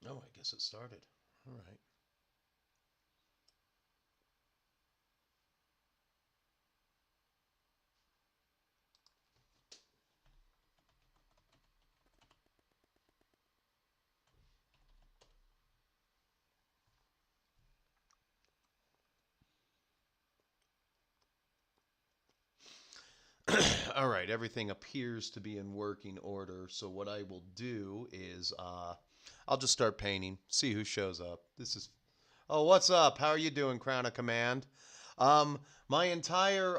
Oh, I guess it started. All right. All right, everything appears to be in working order. So what I will do is I'll just start painting, see who shows up. This is Oh, what's up? How are you doing, Crown of Command? Um, my entire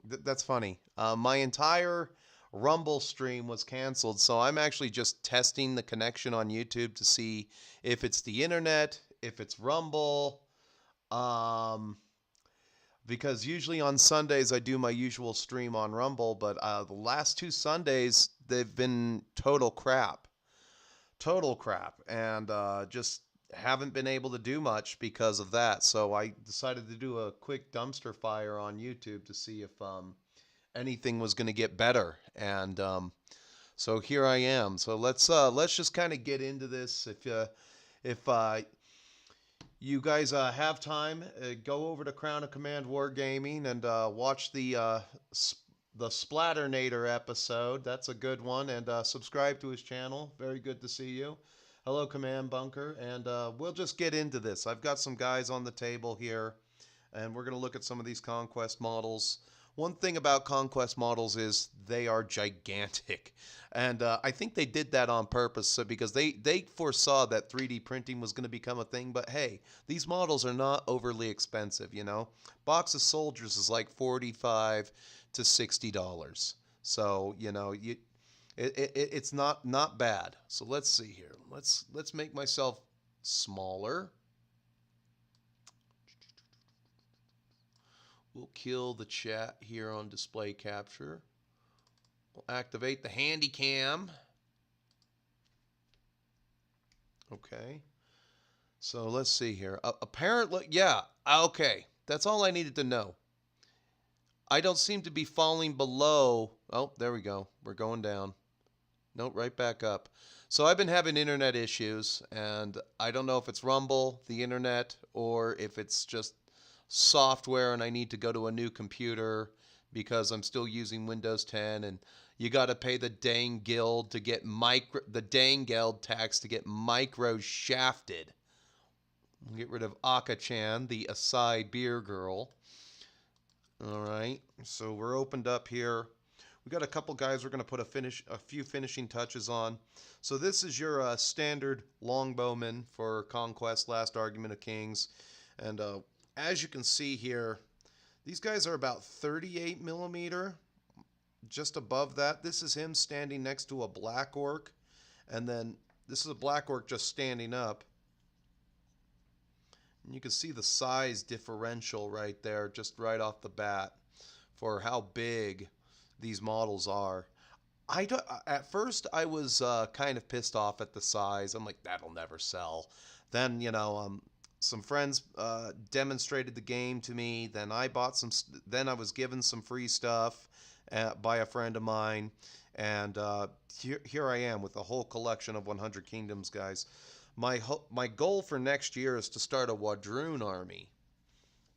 that's funny. My entire Rumble stream was canceled, so I'm actually just testing the connection on YouTube to see if it's the internet, if it's Rumble. Um, because usually on Sundays I do my usual stream on Rumble, but the last two Sundays they've been total crap, and just haven't been able to do much because of that. So I decided to do a quick dumpster fire on YouTube to see if anything was going to get better, and so here I am. So let's just kind of get into this. If you guys have time, go over to Crown of Command Wargaming and watch the Splatternator episode. That's a good one. And subscribe to his channel. Very good to see you. Hello, Command Bunker. And we'll just get into this. I've got some guys on the table here, and we're going to look at some of these Conquest models. One thing about Conquest models is they are gigantic. And I think they did that on purpose because they foresaw that 3D printing was going to become a thing. But hey, these models are not overly expensive, you know? Box of soldiers is like $45 to $60. So, you know, it's not bad. So let's see here. Let's make myself smaller. We'll kill the chat here on display capture. We'll activate the handy cam. Okay. So let's see here. Apparently, yeah. Okay. That's all I needed to know. I don't seem to be falling below. Oh, there we go. We're going down. Nope, right back up. So I've been having internet issues, and I don't know if it's Rumble, the internet, or if it's just software and I need to go to a new computer because I'm still using Windows 10, and you got to pay the dang guild to get the dang guild tax to get micro shafted. We'll get rid of Aka-chan, the Asai beer girl. All right, so we're opened up here. We got a couple guys we're going to put a few finishing touches on. So this is your standard Longbowmen for Conquest, Last Argument of Kings. And as you can see here, these guys are about 38 millimeter, just above that. This is him standing next to a black orc. And then this is a black orc just standing up. And you can see the size differential right there, just right off the bat, for how big these models are. At first, I was kind of pissed off at the size. I'm like, that'll never sell. Then, you know, some friends demonstrated the game to me. Then I bought some. Then I was given some free stuff by a friend of mine, and here I am with a whole collection of 100 Kingdoms, guys. My goal for next year is to start a Wadroon army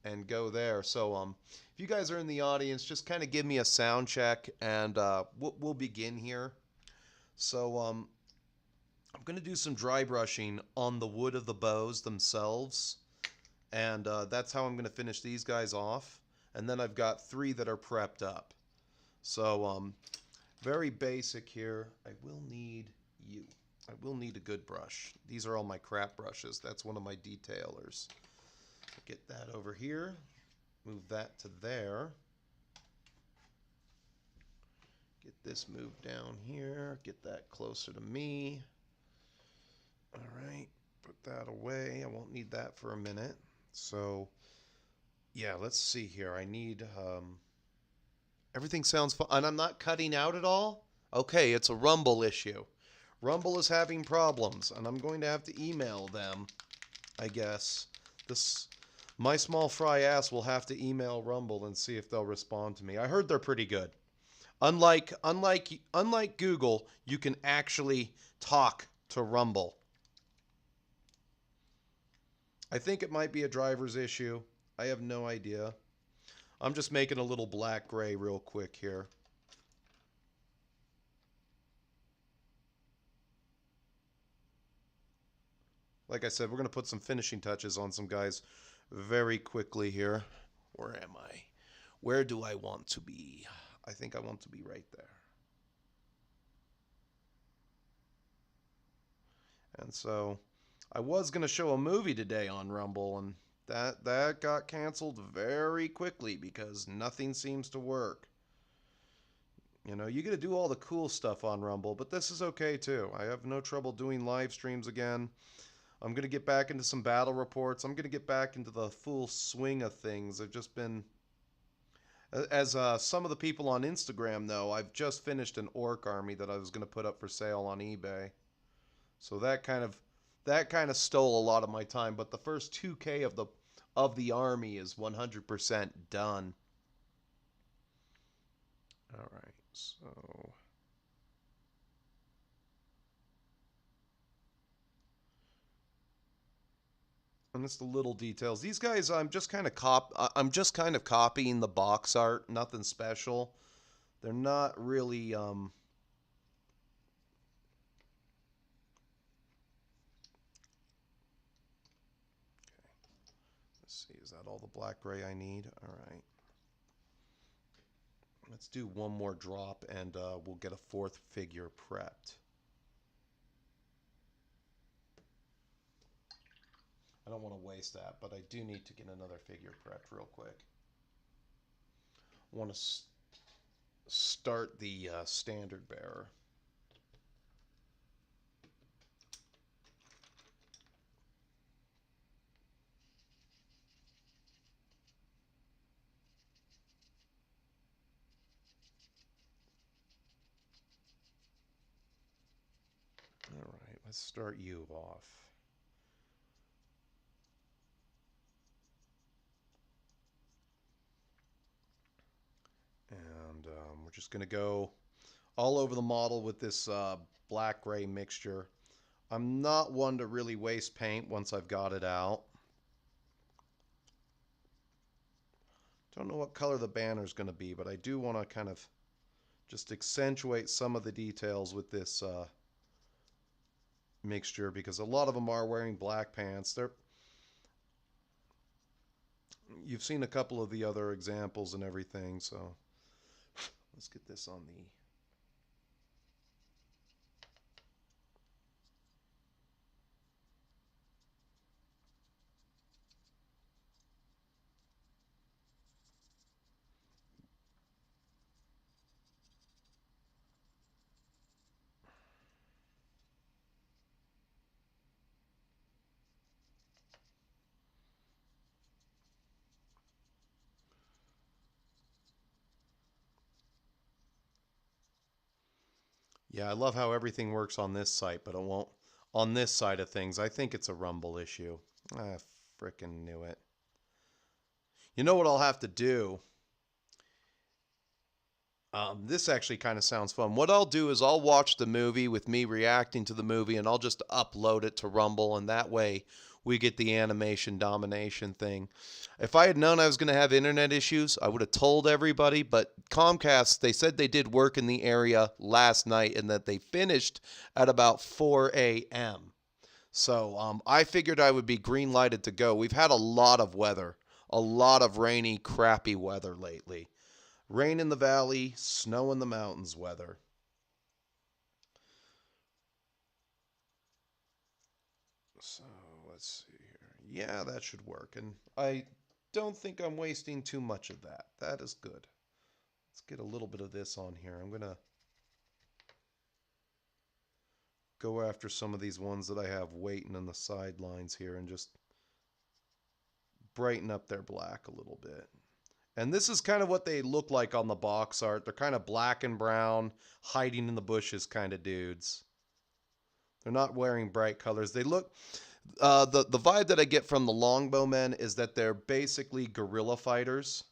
and go there. So if you guys are in the audience, just kind of give me a sound check, and we'll begin here. So I'm going to do some dry brushing on the wood of the bows themselves, and that's how I'm going to finish these guys off. And then I've got 3 that are prepped up. So very basic here. I will need you. I will need a good brush. These are all my crap brushes. That's one of my detailers. Get that over here. Move that to there. Get this moved down here. Get that closer to me. All right. Put that away. I won't need that for a minute. So, yeah, let's see here. I need... everything sounds fun. And I'm not cutting out at all? Okay, it's a Rumble issue. Rumble is having problems, and I'm going to have to email them, I guess. My small fry ass will have to email Rumble and see if they'll respond to me. I heard they're pretty good. Unlike Google, you can actually talk to Rumble. I think it might be a driver's issue. I have no idea. I'm just making a little black gray real quick here. Like I said, we're going to put some finishing touches on some guys very quickly here. Where am I? Where do I want to be? I think I want to be right there. And so I was going to show a movie today on Rumble, and that got canceled very quickly because nothing seems to work. You know, you get to do all the cool stuff on Rumble, but this is okay too. I have no trouble doing live streams again. I'm going to get back into some battle reports. I'm going to get back into the full swing of things. I've just been, as some of the people on Instagram know, I've just finished an orc army that I was going to put up for sale on eBay. So that kind of stole a lot of my time, but the first 2K of the army is 100% done. All right. So and it's the little details. These guys, I'm just kind of copying the box art. Nothing special. They're not really. Let's see. Is that all the black gray I need? All right. Let's do one more drop, and we'll get a fourth figure prepped. I don't want to waste that, but I do need to get another figure prepped real quick. I want to start the standard bearer. All right, let's start you off. And we're just going to go all over the model with this black-gray mixture. I'm not one to really waste paint once I've got it out. Don't know what color the banner is going to be, but I do want to kind of just accentuate some of the details with this mixture because a lot of them are wearing black pants. You've seen a couple of the other examples and everything, so let's get this on the... Yeah, I love how everything works on this site, but it won't on this side of things. I think it's a Rumble issue. I frickin' knew it. You know what I'll have to do? This actually kind of sounds fun. What I'll do is I'll watch the movie with me reacting to the movie, and I'll just upload it to Rumble, and that way we get the animation domination thing. If I had known I was going to have internet issues, I would have told everybody, but Comcast, they said they did work in the area last night and that they finished at about 4 a.m. So I figured I would be green lighted to go. We've had a lot of weather, a lot of rainy, crappy weather lately. Rain in the valley, snow in the mountains weather. So let's see here. Yeah, that should work. And I don't think I'm wasting too much of that. That is good. Let's get a little bit of this on here. I'm going to go after some of these ones that I have waiting on the sidelines here and just brighten up their black a little bit. And this is kind of what they look like on the box art. They're kind of black and brown, hiding in the bushes kind of dudes. They're not wearing bright colors. They look... the vibe that I get from the Longbowmen is that they're basically guerrilla fighters.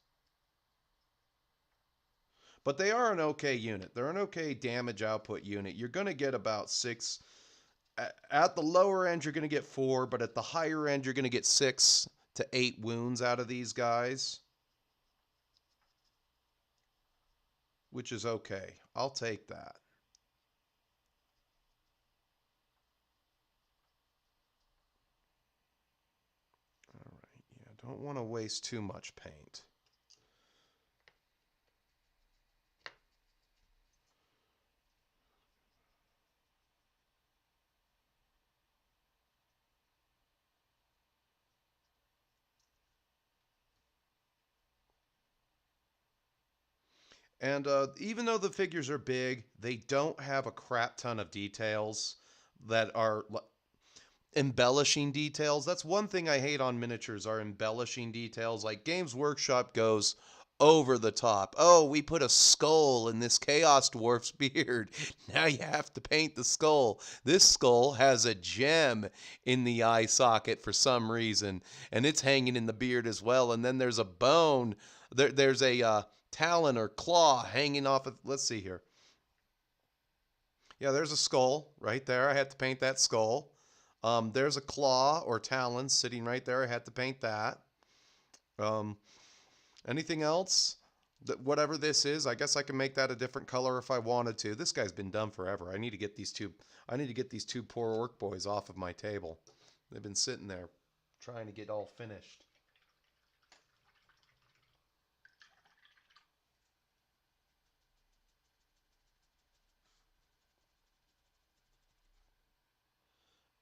But they are an okay unit. They're an okay damage output unit. You're going to get about 6 At the lower end, you're going to get 4, but at the higher end, you're going to get 6 to 8 wounds out of these guys, which is okay. I'll take that. All right, yeah, don't want to waste too much paint. And even though the figures are big, they don't have a crap ton of details that are embellishing details. That's one thing I hate on miniatures, are embellishing details. Like Games Workshop goes over the top. Oh, we put a skull in this Chaos Dwarf's beard. Now you have to paint the skull. This skull has a gem in the eye socket for some reason, and it's hanging in the beard as well. And then there's a bone. There's a talon or claw hanging off of. Let's see here. Yeah, there's a skull right there. I had to paint that skull. There's a claw or talon sitting right there. I had to paint that. Um, Anything else? Whatever this is, I guess I can make that a different color if I wanted to. This guy's been done forever. I need to get these two. I need to get these two poor orc boys off of my table. They've been sitting there trying to get all finished.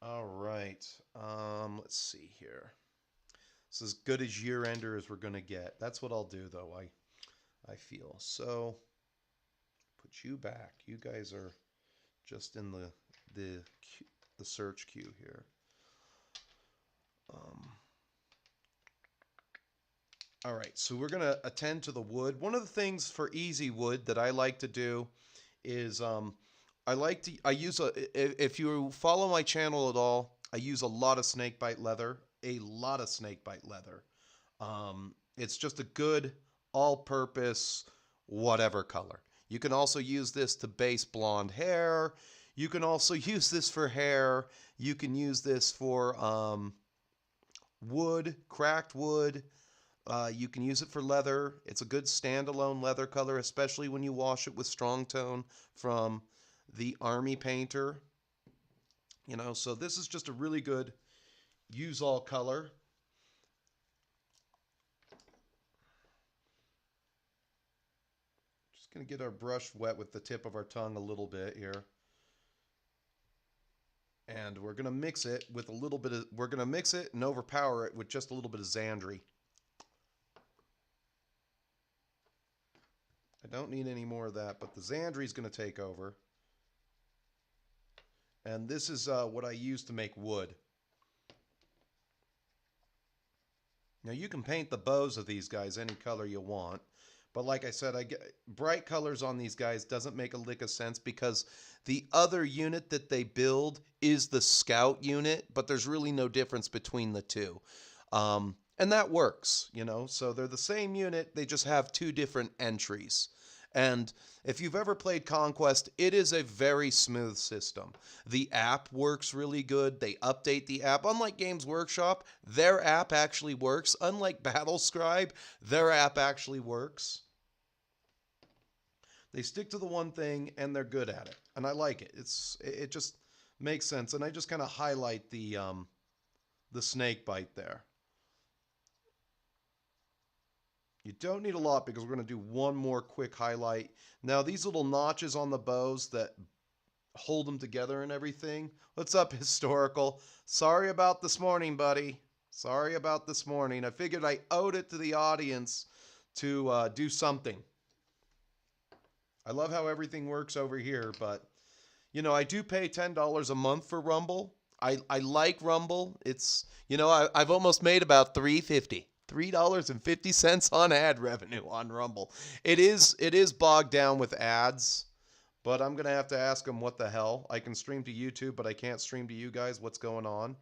All right. Let's see here. It's as good as year ender as we're gonna get. That's what I'll do, though. I feel so. Put you back. You guys are just in the search queue here. All right, so we're gonna attend to the wood. One of the things for easy wood that I like to do is I use if you follow my channel at all, I use a lot of snakebite leather, it's just a good all-purpose whatever color. You can also use this to base blonde hair. You can also use this for hair. You can use this for wood, cracked wood. You can use it for leather. It's a good standalone leather color, especially when you wash it with strong tone from the Army Painter. You know, so this is just a really good use all color. Just going to get our brush wet with the tip of our tongue a little bit here. And we're going to mix it with a little bit of, we're going to mix it and overpower it with just a little bit of Xandri. I don't need any more of that, but the Xandri is going to take over. And this is what I use to make wood. Now you can paint the bows of these guys any color you want. But like I said, bright colors on these guys doesn't make a lick of sense because the other unit that they build is the scout unit, but there's really no difference between the two. And that works, you know, so they're the same unit, they just have two different entries. And if you've ever played Conquest, it is a very smooth system. The app works really good. They update the app. Unlike Games Workshop, their app actually works. Unlike Battlescribe, their app actually works. They stick to the one thing and they're good at it. And I like it. It just makes sense. And I just kind of highlight the snake bite there. You don't need a lot because we're going to do one more quick highlight. Now, these little notches on the bows that hold them together and everything. What's up, Historical? Sorry about this morning, buddy. Sorry about this morning. I figured I owed it to the audience to do something. I love how everything works over here, but, you know, I do pay $10 a month for Rumble. I like Rumble. It's, you know, I've almost made about $3.50. $3.50 on ad revenue on Rumble. It is bogged down with ads, but I'm going to have to ask them what the hell. I can stream to YouTube, but I can't stream to you guys. What's going on?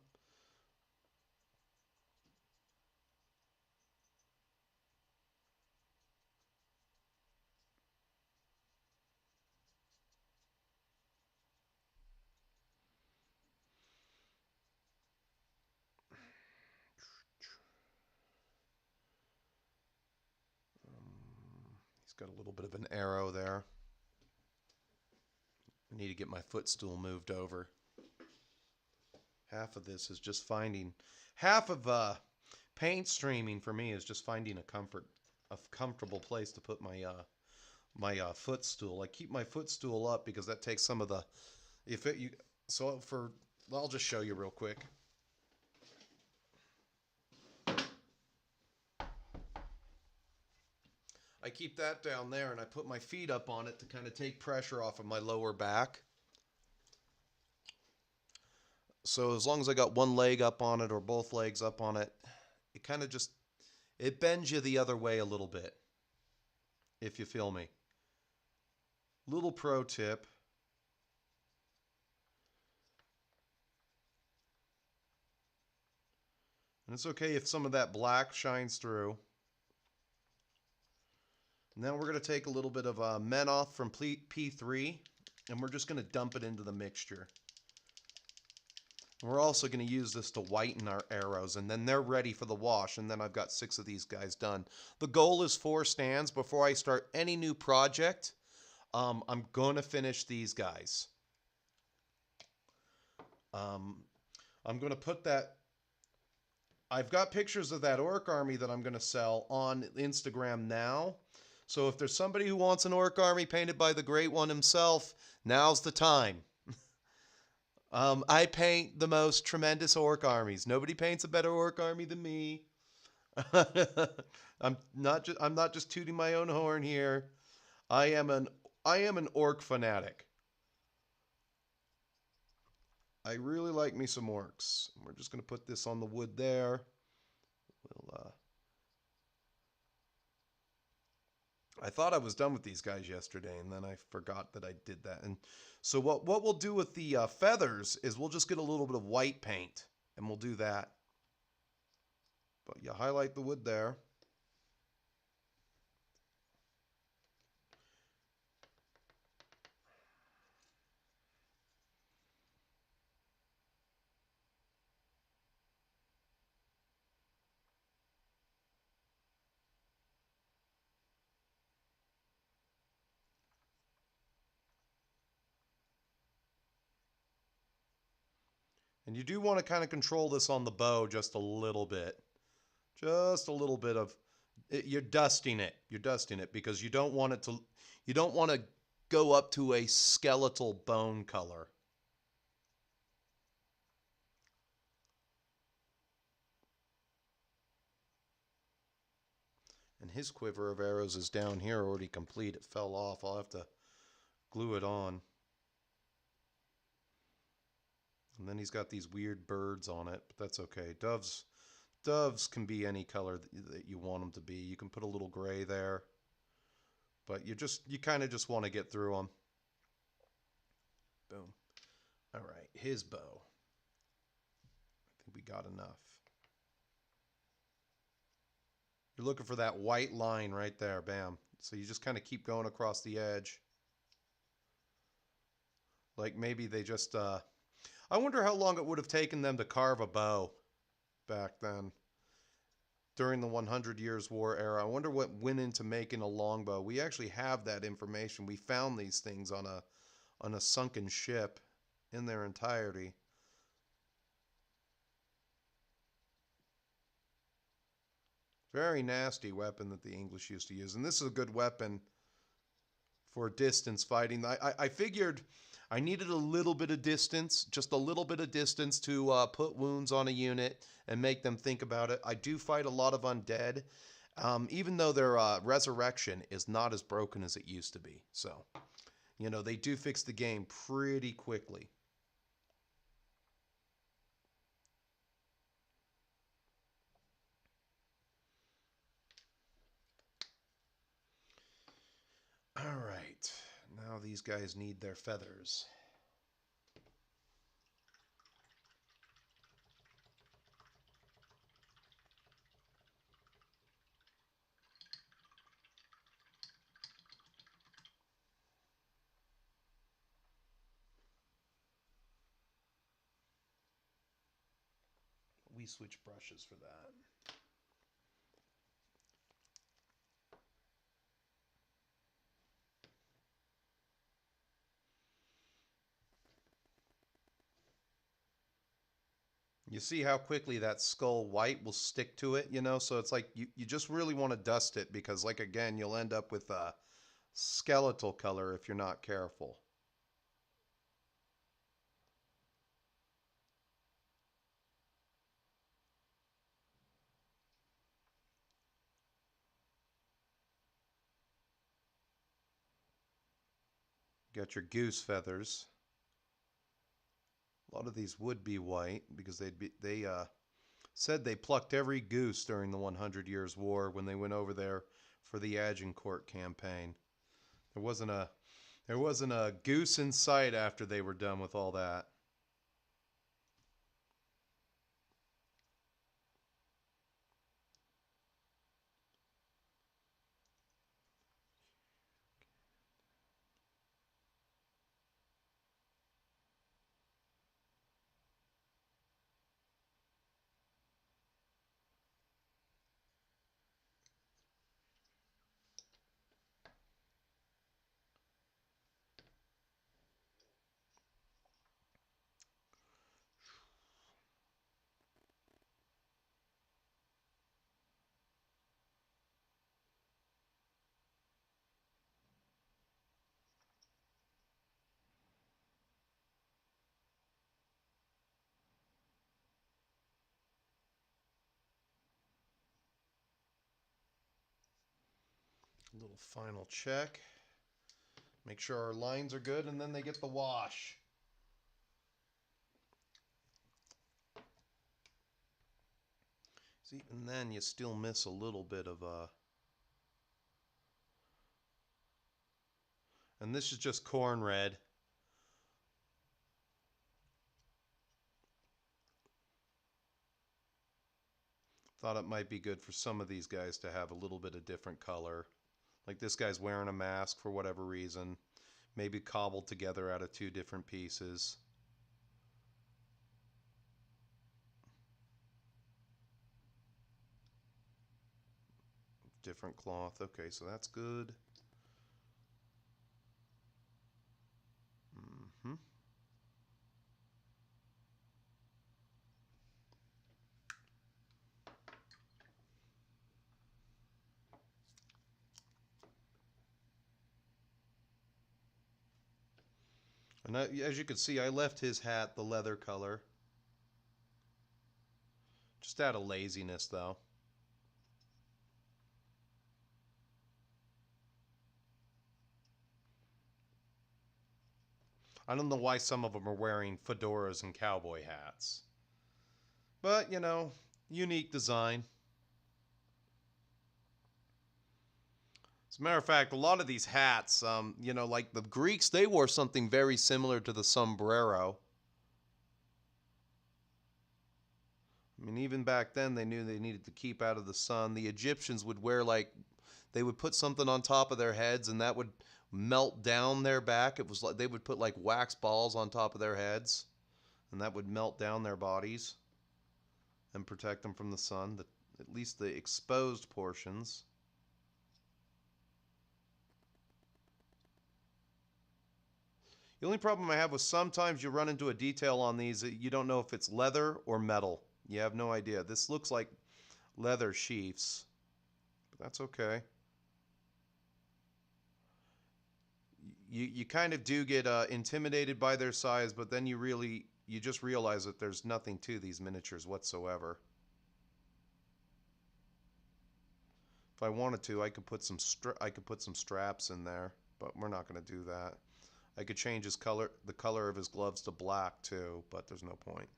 Got a little bit of an arrow there. I need to get my footstool moved over. Half of this is just finding, half of paint streaming for me is just finding a comfortable place to put my footstool. I keep my footstool up because that takes some of the, I'll just show you real quick. I keep that down there and I put my feet up on it to kind of take pressure off of my lower back. So as long as I got one leg up on it or both legs up on it, it kind of just, it bends you the other way a little bit, if you feel me. Little pro tip. And it's okay if some of that black shines through. And then we're going to take a little bit of Menoth from P3, and we're just going to dump it into the mixture. We're also going to use this to whiten our arrows, and then they're ready for the wash, and then I've got 6 of these guys done. The goal is 4 stands. Before I start any new project, I'm going to finish these guys. I'm going to put that... I've got pictures of that orc army that I'm going to sell on Instagram now. So if there's somebody who wants an orc army painted by the Great One himself, now's the time. I paint the most tremendous orc armies. Nobody paints a better orc army than me. I'm not just tooting my own horn here. I am an orc fanatic. I really like me some orcs. We're just going to put this on the wood there. I thought I was done with these guys yesterday, and then I forgot that I did that. And so what we'll do with the feathers is we'll just get a little bit of white paint, and we'll do that. But you highlight the wood there. And you do want to kind of control this on the bow just a little bit. Just a little bit of it, you're dusting it. You're dusting it because you don't want to go up to a skeletal bone color. And his quiver of arrows is down here already complete. It fell off. I'll have to glue it on. And then he's got these weird birds on it, but that's okay. Doves can be any color that you want them to be. You can put a little gray there, but you kind of just want to get through them. Boom. All right, his bow. I think we got enough. You're looking for that white line right there, bam. So you just kind of keep going across the edge. Like maybe they just... I wonder how long it would have taken them to carve a bow back then, during the 100 Years' War era. I wonder what went into making a longbow. We actually have that information. We found these things on a sunken ship in their entirety. Very nasty weapon that the English used to use. And this is a good weapon for distance fighting. I figured I needed a little bit of distance, just a little bit of distance to put wounds on a unit and make them think about it. I do fight a lot of undead, even though their resurrection is not as broken as it used to be. So, you know, they do fix the game pretty quickly. All right, now these guys need their feathers. We switch brushes for that. You see how quickly that skull white will stick to it, you know? So it's like you just really want to dust it because, like, again, you'll end up with a skeletal color if you're not careful. Got your goose feathers. A lot of these would be white because they said they plucked every goose during the 100 Years' War when they went over there for the Agincourt campaign. There wasn't a goose in sight after they were done with all that. A little final check. Make sure our lines are good, and then they get the wash. See, and then you still miss a little bit of and this is just corn red. Thought it might be good for some of these guys to have a little bit of different color. Like this guy's wearing a mask for whatever reason. Maybe cobbled together out of two different pieces. Different cloth. Okay, so that's good. Mm-hmm. And as you can see, I left his hat the leather color. Just out of laziness, though. I don't know why some of them are wearing fedoras and cowboy hats. But, you know, unique design. As a matter of fact, a lot of these hats, you know, like the Greeks, they wore something very similar to the sombrero. I mean, even back then, they knew they needed to keep out of the sun. The Egyptians would wear, like, they would put something on top of their heads, and that would melt down their back. It was like they would put, like, wax balls on top of their heads, and that would melt down their bodies and protect them from the sun, at least the exposed portions. The only problem I have with sometimes you run into a detail on these that you don't know if it's leather or metal. You have no idea. This looks like leather sheaths, but that's okay. You kind of do get intimidated by their size, but then you just realize that there's nothing to these miniatures whatsoever. If I wanted to, I could put some straps in there, but we're not going to do that. I could change the color of his gloves to black too, but there's no point.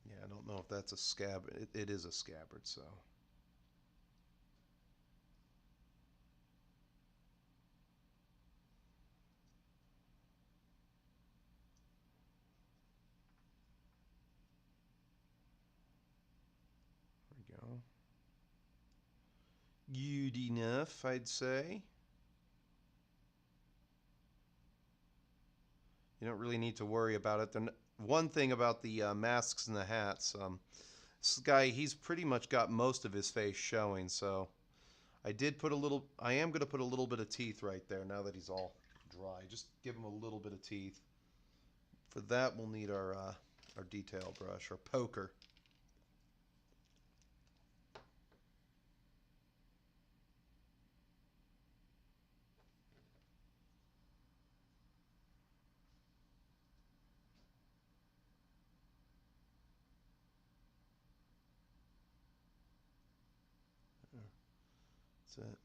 Yeah, I don't know if that's a scabbard. It is a scabbard, so. There we go. Good enough, I'd say. You don't really need to worry about it. One thing about the masks and the hats, this guy, he's pretty much got most of his face showing, so I did put a little, I am going to put a little bit of teeth right there now that he's all dry. Just give him a little bit of teeth. For that, we'll need our detail brush, or poker. That's it.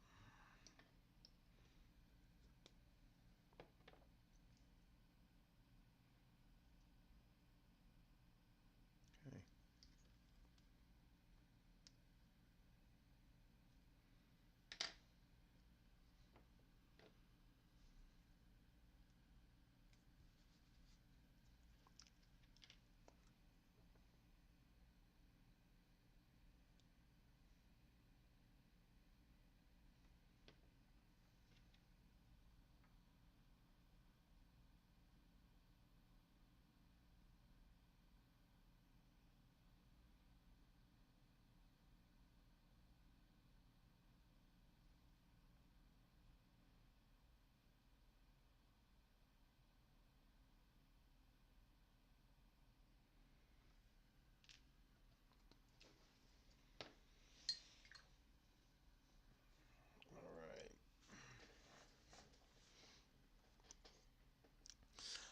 Okay. All right.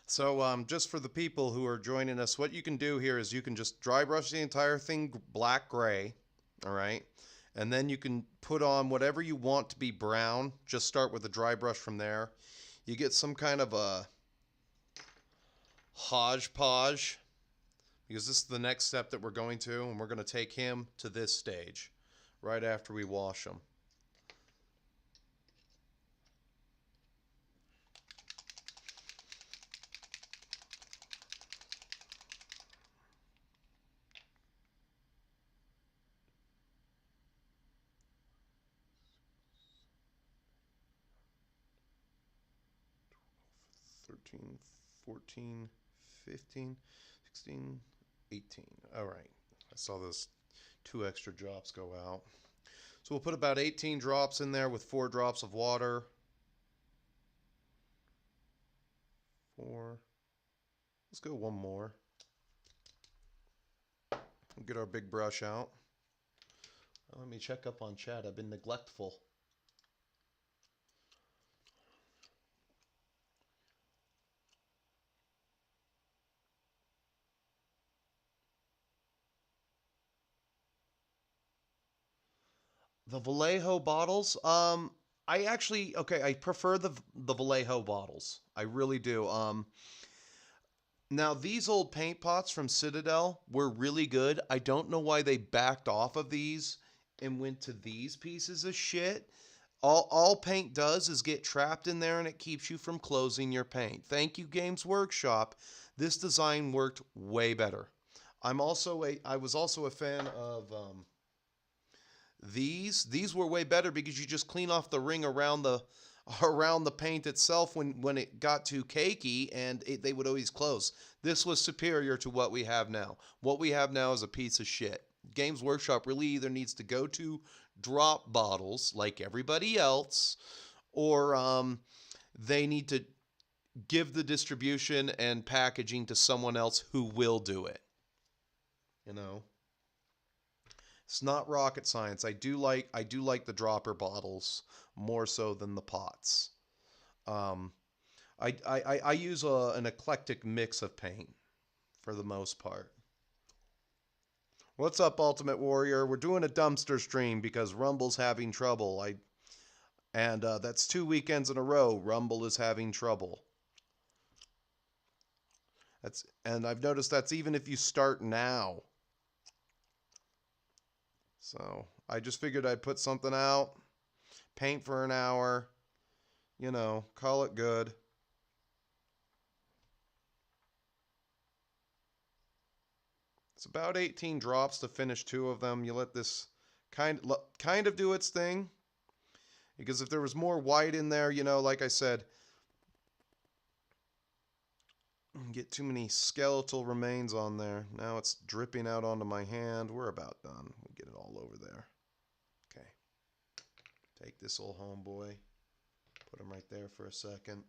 So, just for the people who are joining us, what you can do here is you can just dry brush the entire thing black gray, all right? And then you can put on whatever you want to be brown. Just start with a dry brush from there. You get some kind of a hodgepodge, because this is the next step that we're going to, and we're going to take him to this stage right after we wash him. Thirteen, 14, 15, 16, 18. All right. I saw those 2 extra drops go out. So we'll put about 18 drops in there with 4 drops of water. 4. Let's go 1 more. We'll get our big brush out. Let me check up on chat. I've been neglectful. The Vallejo bottles, I actually, okay, I prefer the Vallejo bottles. I really do. Now these old paint pots from Citadel were really good. I don't know why they backed off of these and went to these pieces of shit. All paint does is get trapped in there, and it keeps you from closing your paint. Thank you, Games Workshop. This design worked way better. I was also a fan of these were way better because you just clean off the ring around the paint itself when it got too cakey, and they would always close. This was superior to what we have now. What we have now is a piece of shit. Games Workshop really either needs to go to drop bottles like everybody else, or they need to give the distribution and packaging to someone else who will do it. You know? It's not rocket science. I do like the dropper bottles more so than the pots. Um, I use an eclectic mix of paint for the most part. What's up, Ultimate Warrior? We're doing a dumpster stream because Rumble's having trouble. That's 2 weekends in a row. Rumble is having trouble. And I've noticed that's even if you start now. So I just figured I'd put something out, paint for an hour, call it good. It's about 18 drops to finish 2 of them. You let this kind of do its thing. Because if there was more white in there, like I said, get too many skeletal remains on there. Now it's dripping out onto my hand. We're about done. We get it all over there. Okay. Take this old homeboy, put him right there for a second.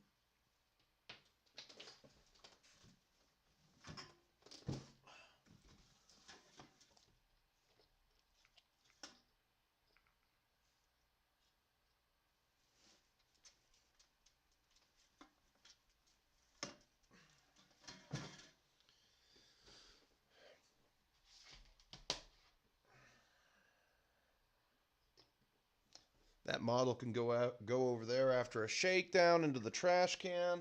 That model can go over there after a shakedown into the trash can.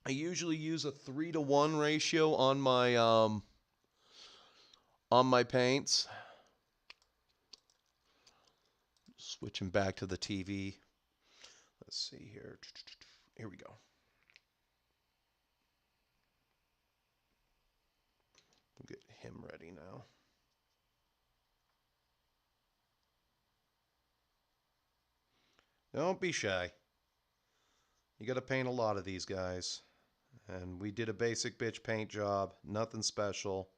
I usually use a 3-to-1 ratio on my paints. Switching back to the TV. Let's see here. Here we go. We'll get him ready now. Don't be shy. You got to paint a lot of these guys. And we did a basic bitch paint job. Nothing special.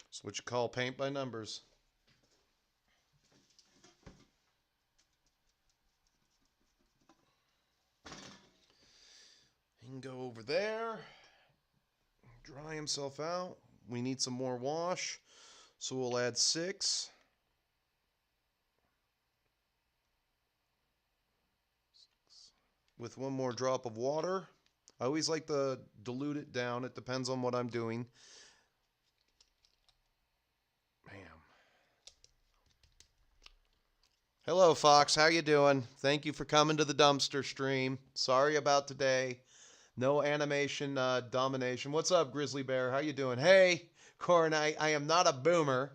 That's what you call paint by numbers. He can go over there, dry himself out. We need some more wash, so we'll add 6. With one more drop of water. I always like to dilute it down. It depends on what I'm doing. Hello, Fox. How you doing? Thank you for coming to the dumpster stream. Sorry about today. No animation domination. What's up, Grizzly Bear? How you doing? Hey, Corn, I am not a boomer.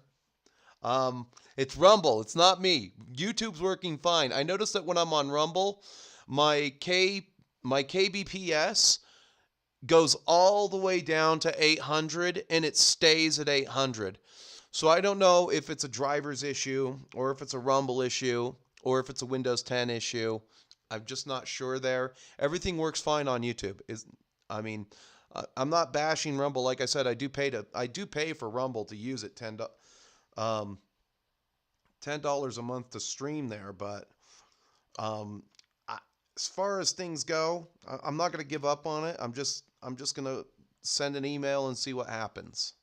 It's Rumble. It's not me. YouTube's working fine. I noticed that when I'm on Rumble, my kbps goes all the way down to 800, and it stays at 800. So I don't know if it's a driver's issue or if it's a Rumble issue or if it's a Windows 10 issue. I'm just not sure there. Everything works fine on YouTube. I'm not bashing Rumble. Like I said, I do pay for Rumble to use it, $10 a month to stream there. But as far as things go, I'm not going to give up on it. I'm just going to send an email and see what happens.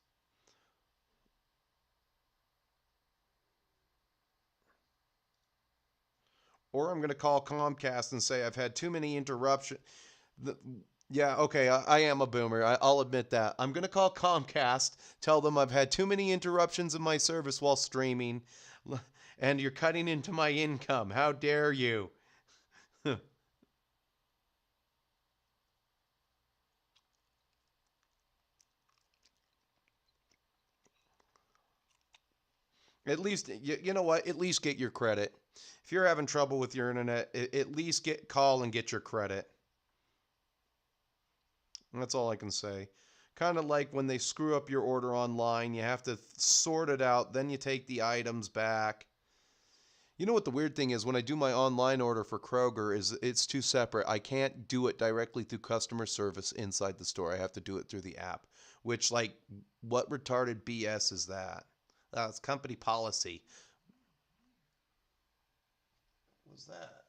Or I'm going to call Comcast and say I've had too many interruptions. Yeah, okay, I am a boomer. I'll admit that. I'm going to call Comcast, tell them I've had too many interruptions in my service while streaming, and you're cutting into my income. How dare you? At least, you know what? At least get your credit. If you're having trouble with your internet, at least call and get your credit. That's all I can say. Kind of like when they screw up your order online, you have to sort it out, then you take the items back. You know what the weird thing is? When I do my online order for Kroger, is it's two separate. I can't do it directly through customer service inside the store. I have to do it through the app, which, like, what retarded BS is that? It's company policy. What was that?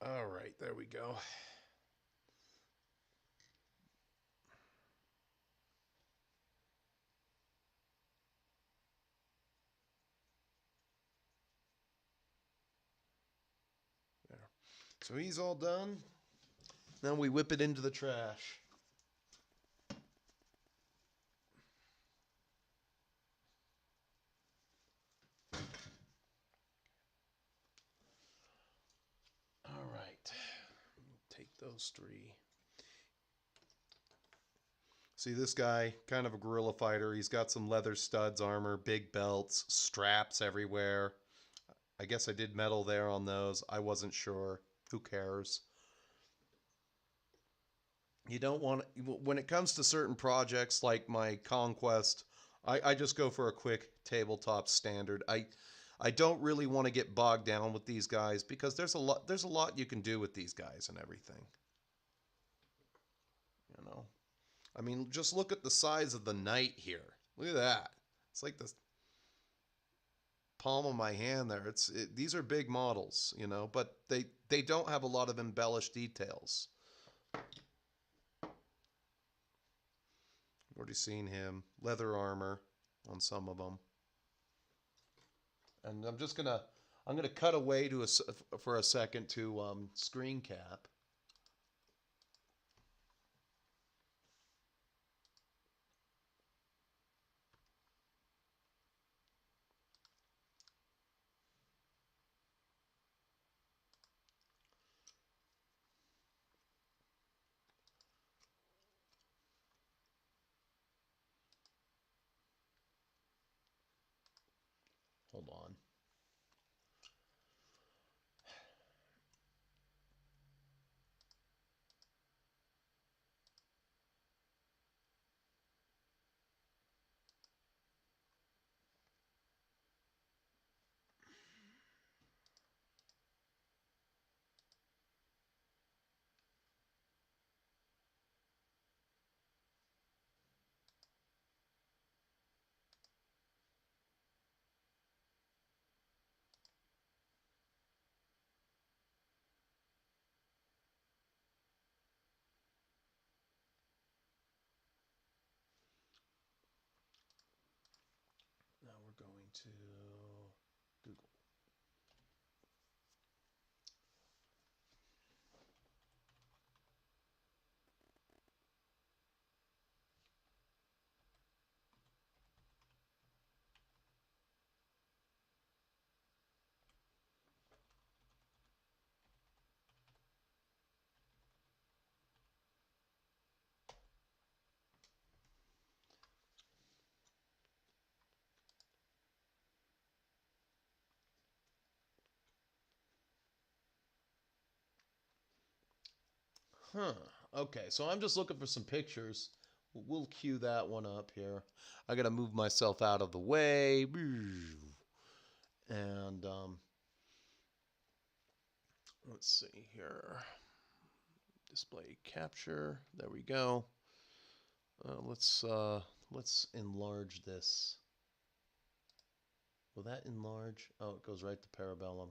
All right, there we go. There. So he's all done. Then we whip it into the trash. those three. See this guy, kind of a guerrilla fighter. He's got some leather studs, armor, big belts, straps everywhere. I guess I did metal there on those. I wasn't sure. Who cares? You don't want, when it comes to certain projects like my Conquest, I just go for a quick tabletop standard. I don't really want to get bogged down with these guys because there's a lot you can do with these guys and everything. You know. I mean, just look at the size of the knight here. Look at that. It's like the palm of my hand there. These are big models, you know, but they don't have a lot of embellished details. Already seen him. Leather armor on some of them. And I'm gonna cut away for a second to screen cap. Hold on. Now we're going to Google. Huh. Okay, so I'm just looking for some pictures. We'll cue that one up here. I gotta move myself out of the way. And let's see here. Display capture. There we go. Let's enlarge this. Will that enlarge? Oh, it goes right to Parabellum.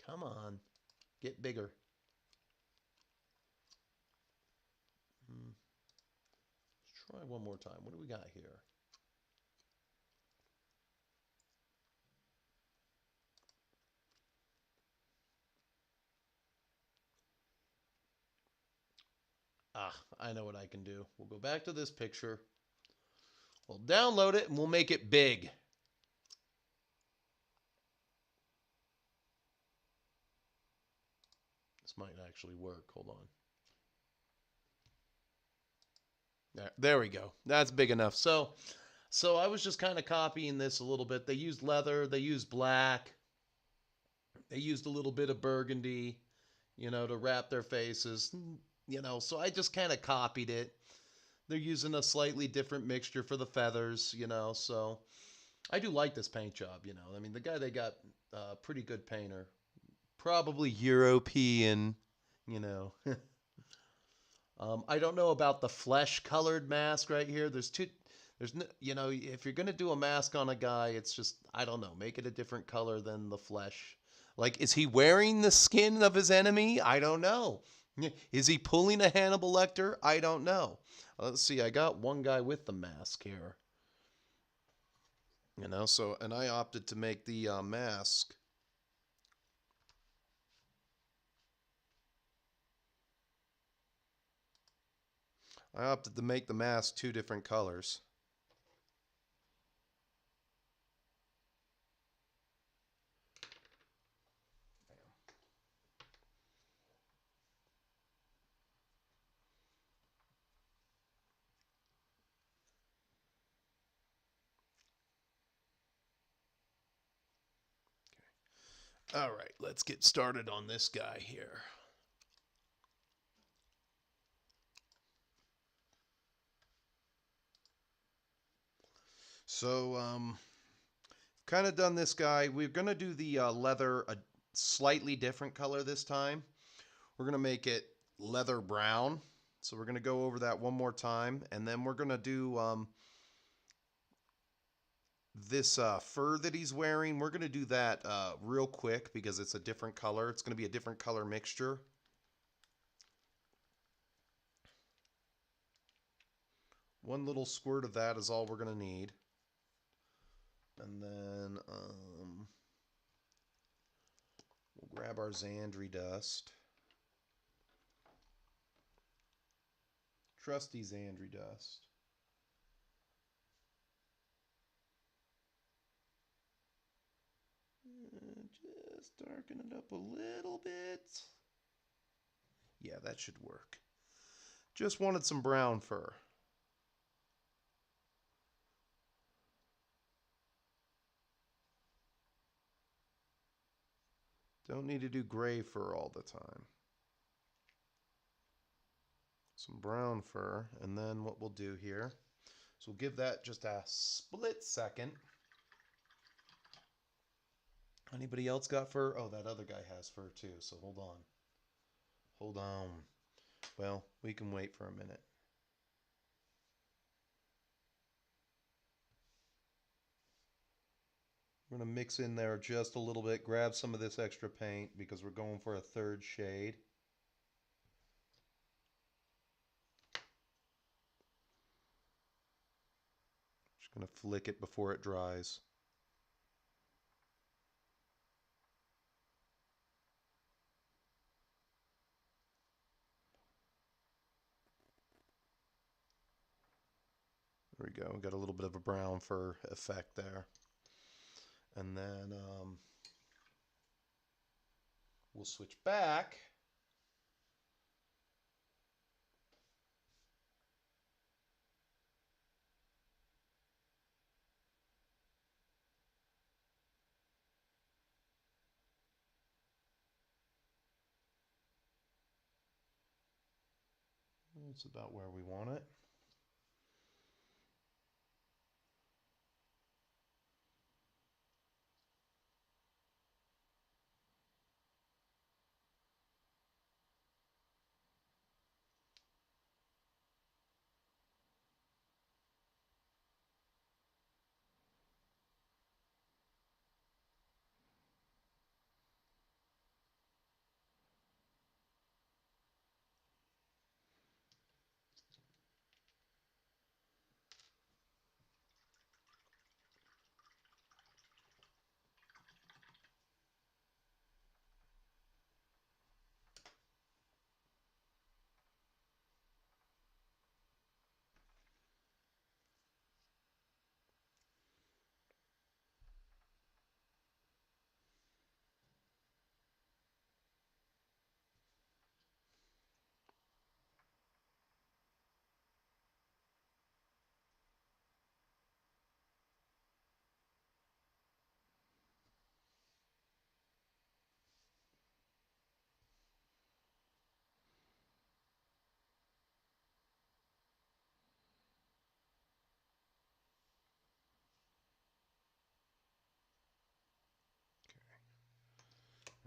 Come on, get bigger. Let's try one more time. What do we got here? Ah, I know what I can do. We'll go back to this picture. We'll download it and we'll make it big. This might actually work. Hold on. There we go. That's big enough. So I was just kind of copying this a little bit. They used leather. They used black. They used a little bit of burgundy, you know, to wrap their faces, you know. So I just kind of copied it. They're using a slightly different mixture for the feathers, you know. So I do like this paint job, you know. I mean, the guy they got, pretty good painter. Probably European, you know. I don't know about the flesh-colored mask right here. There's no, you know, if you're gonna do a mask on a guy, it's just, I don't know, make it a different color than the flesh. Like, is he wearing the skin of his enemy? I don't know. Is he pulling a Hannibal Lecter? I don't know. Let's see. I got one guy with the mask here. You know, so, and I opted to make the mask. I opted to make the mask 2 different colors. All right, let's get started on this guy here. So, kind of done this guy. We're going to do the leather a slightly different color this time. We're going to make it leather brown. So we're going to go over that one more time. And then we're going to do this fur that he's wearing. We're going to do that real quick because it's a different color. It's going to be a different color mixture. One little squirt of that is all we're going to need. And then we'll grab our Xandri dust. Trusty Xandri dust. Just darken it up a little bit. Yeah, that should work. Just wanted some brown fur. Don't need to do gray fur all the time. Some brown fur, and then what we'll do here is we'll give that just a split second. Anybody else got fur? Oh, that other guy has fur too, so hold on. Hold on. Well, we can wait for a minute. We're going to mix in there just a little bit, grab some of this extra paint because we're going for a third shade. Just going to flick it before it dries. There we go. We got a little bit of a brown fur effect there. And then we'll switch back. That's about where we want it.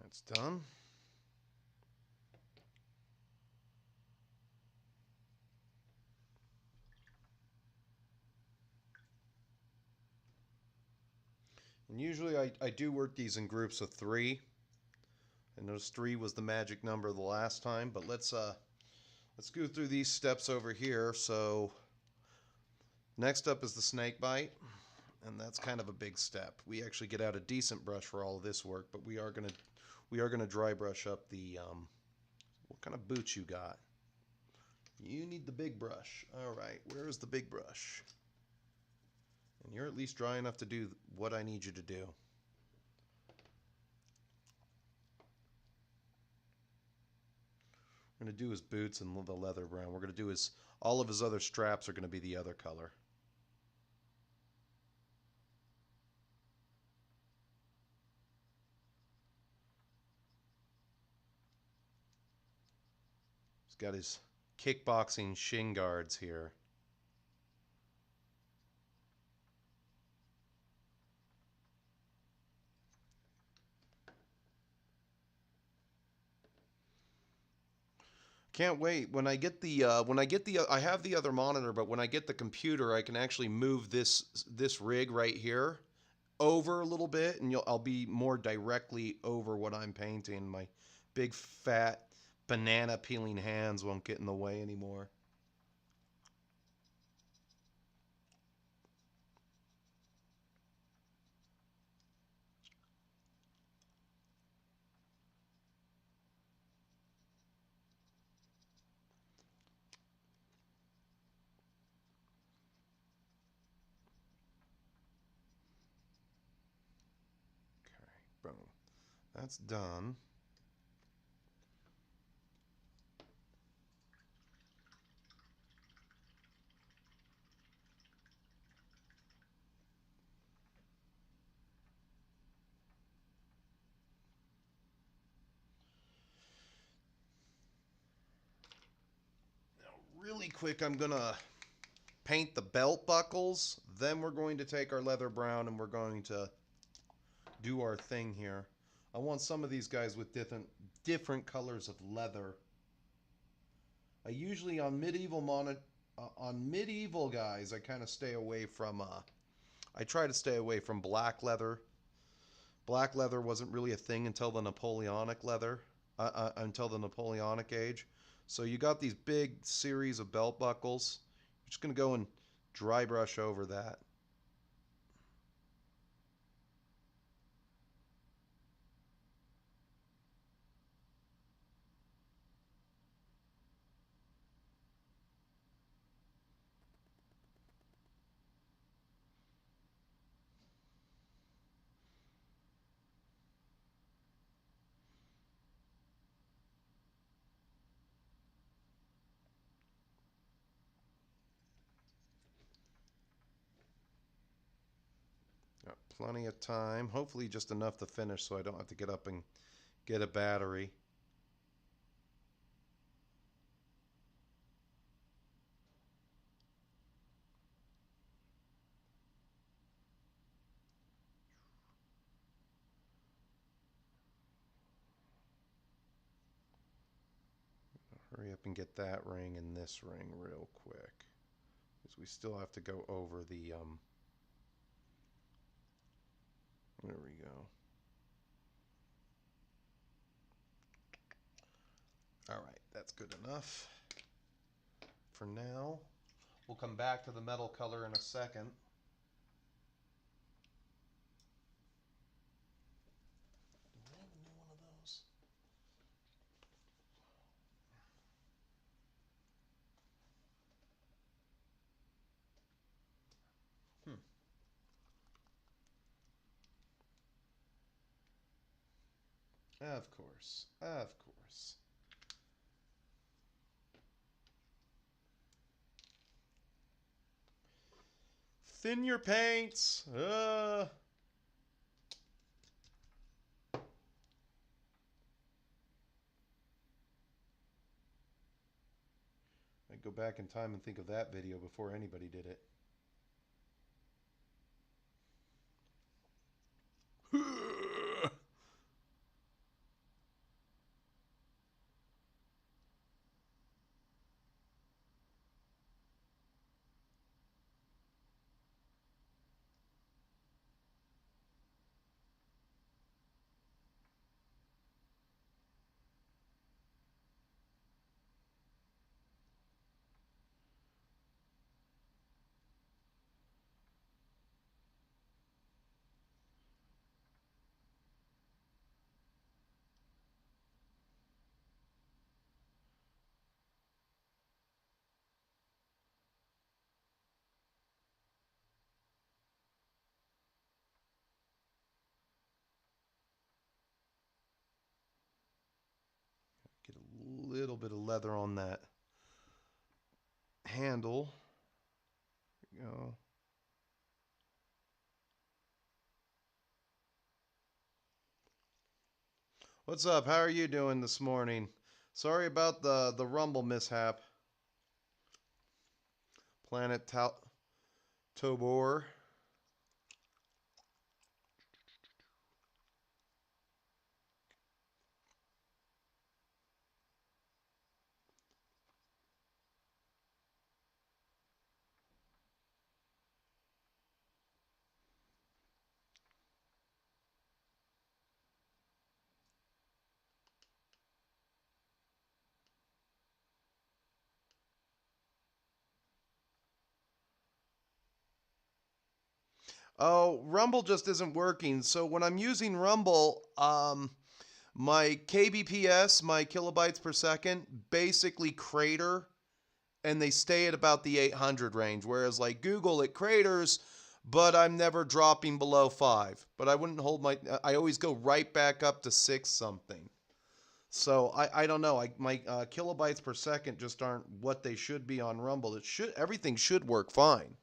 That's done. And usually I do work these in groups of 3. I noticed 3 was the magic number the last time, but let's go through these steps over here. So next up is the snake bite, and that's kind of a big step. We actually get out a decent brush for all of this work, but we are gonna dry brush up the what kind of boots you got? You need the big brush. All right, where is the big brush? And you're at least dry enough to do what I need you to do. We're going to do his boots and the leather brown. We're going to do all of his other straps are going to be the other color. got his kickboxing shin guards here. Can't wait when I get the I have the other monitor, but when I get the computer, I can actually move this rig right here over a little bit, and I'll be more directly over what I'm painting. My big fat banana peeling hands won't get in the way anymore. Okay, boom. That's done. Really quick, I'm gonna paint the belt buckles. Then we're going to take our leather brown and we're going to do our thing here. I want some of these guys with different colors of leather. I usually on medieval guys, I kind of stay away from. I try to stay away from black leather. Black leather wasn't really a thing until the Napoleonic age. So you got these big series of belt buckles. I'm just gonna go and dry brush over that. Got plenty of time. Hopefully just enough to finish so I don't have to get up and get a battery. Hurry up and get that ring and this ring real quick, because we still have to go over the there we go. All right, that's good enough for now. We'll come back to the metal color in a second. Do I have a new one of those? Of course, of course. Thin your paints. I'd go back in time and think of that video before anybody did it. Get a little bit of leather on that handle. There we go. What's up? How are you doing this morning? Sorry about the rumble mishap. Planet Tobor. Oh, Rumble just isn't working. So when I'm using Rumble, my kbps, my kilobytes per second, basically crater, and they stay at about the 800 range. Whereas like Google, it craters, but I'm never dropping below 5. But I wouldn't hold I always go right back up to 6 something. So I don't know. My kilobytes per second just aren't what they should be on Rumble. Everything should work fine.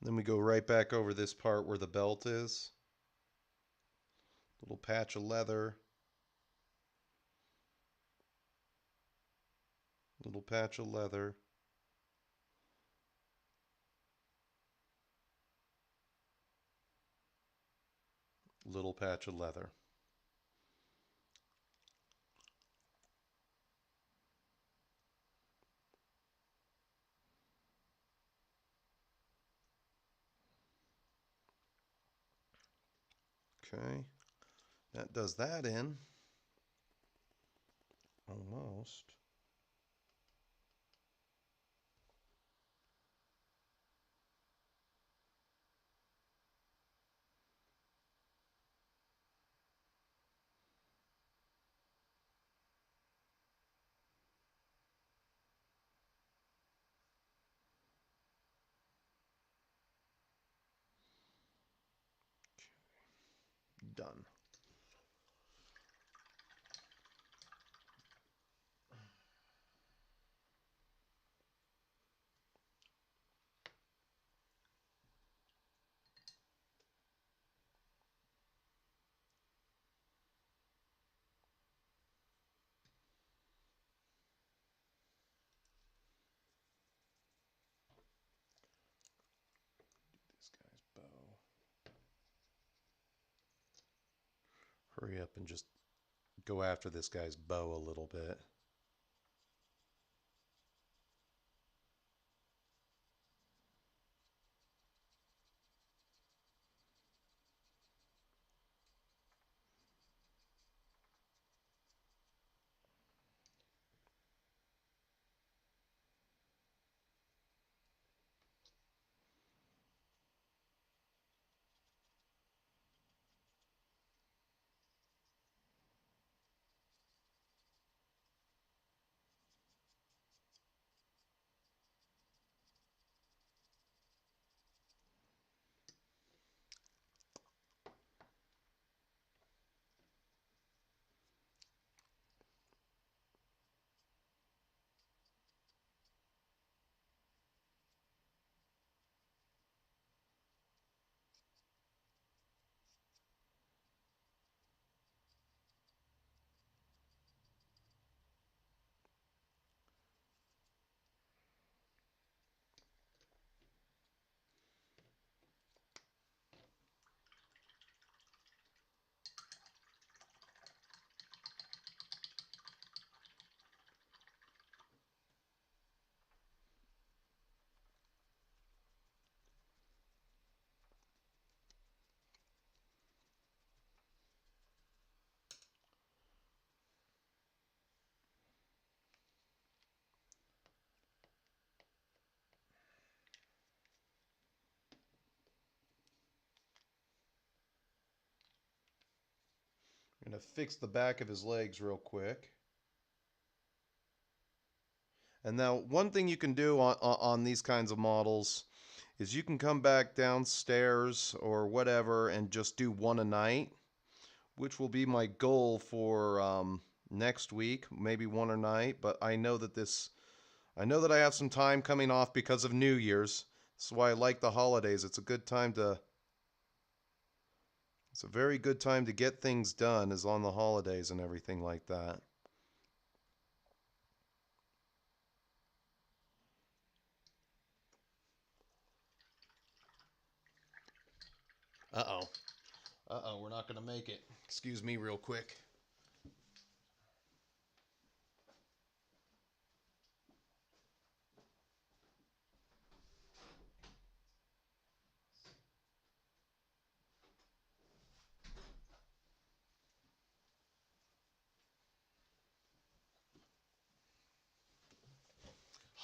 Then we go right back over this part where the belt is. Little patch of leather. Little patch of leather. Little patch of leather. Okay. That does that in. Almost. Done. This guy's bow. Hurry up and just go after this guy's bow a little bit. I'm going to fix the back of his legs real quick. And now one thing you can do on these kinds of models is you can come back downstairs or whatever and just do one a night, which will be my goal for next week, maybe one a night. But I know that I have some time coming off because of New Year's. That's why I like the holidays. It's a very good time to get things done, is on the holidays and everything like that. Uh-oh. Uh-oh, we're not going to make it. Excuse me real quick.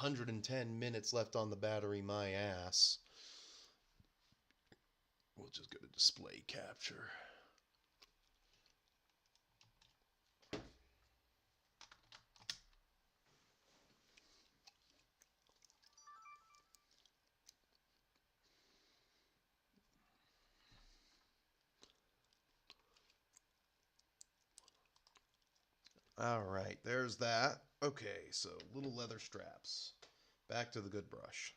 $110 left on the battery, my ass. We'll just go to display capture. All right, there's that. Okay, so little leather straps. Back to the good brush.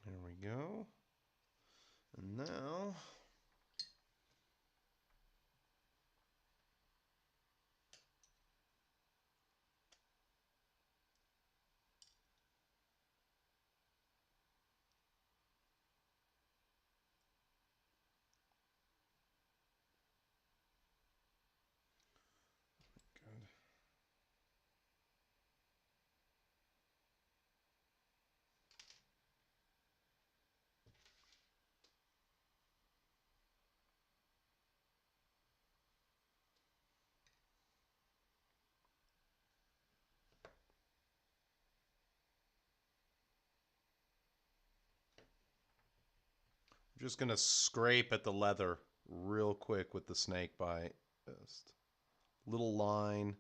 There we go. And now good. I'm just going to scrape at the leather real quick with the snake bite. Just little line.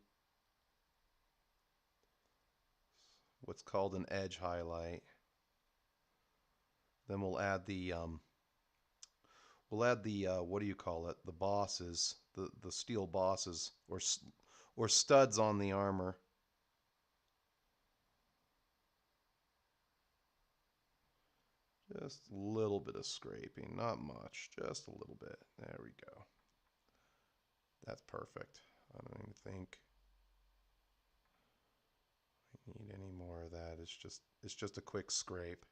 What's called an edge highlight. Then we'll add the what do you call it? The bosses, the steel bosses or studs on the armor. Just a little bit of scraping, not much, just a little bit. There we go. That's perfect. I don't even think I need any more of that. It's just a quick scrape.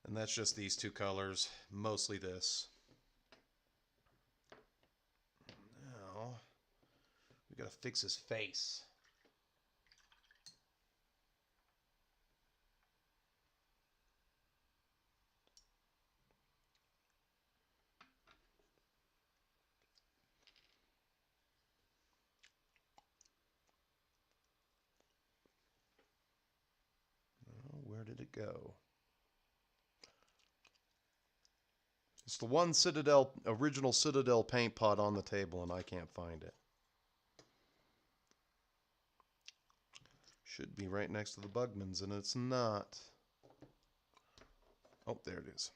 And that's just these two colors, mostly this. Now, we gotta fix his face. Oh, where did it go? It's the one original Citadel paint pot on the table, and I can't find it. Should be right next to the Bugman's, and it's not. Oh, there it is.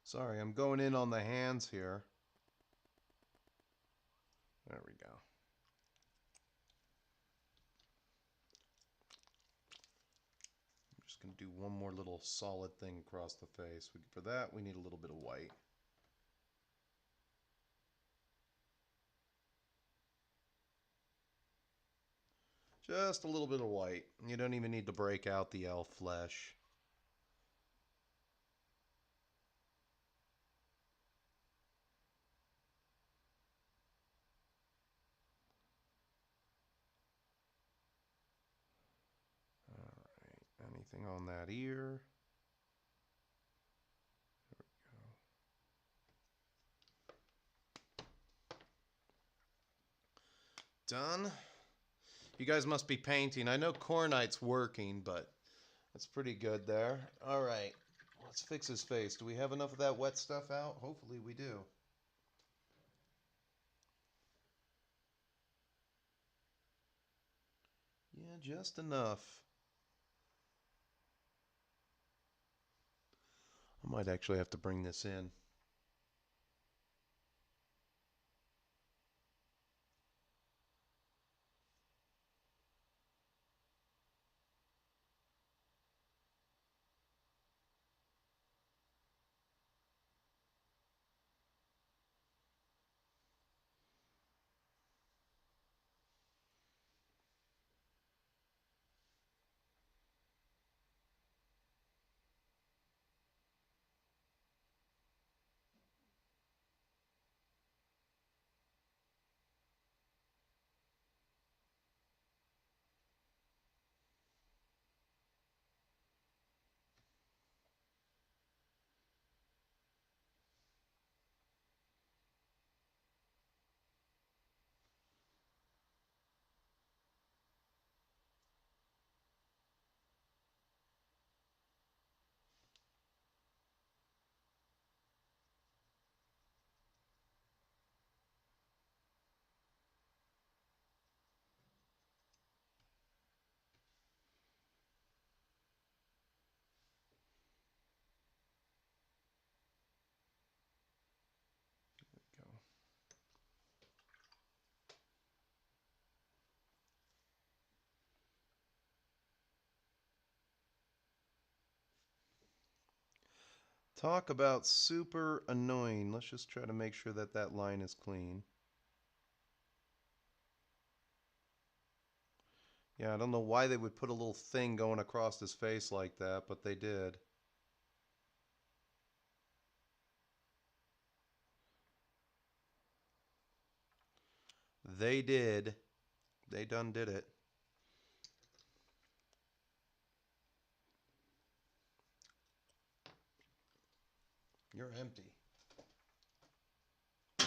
Sorry, I'm going in on the hands here. There we go. I'm just going to do one more little solid thing across the face. For that, we need a little bit of white. Just a little bit of white. You don't even need to break out the elf flesh. Alright, anything on that ear? There we go. Done. You guys must be painting. I know Cornite's working, but that's pretty good there. Alright, let's fix his face. Do we have enough of that wet stuff out? Hopefully we do. Yeah, just enough. I might actually have to bring this in. Go. Talk about super annoying. Let's just try to make sure that that line is clean. Yeah, I don't know why they would put a little thing going across his face like that, but they did. They did. They done did it. You're empty. I'm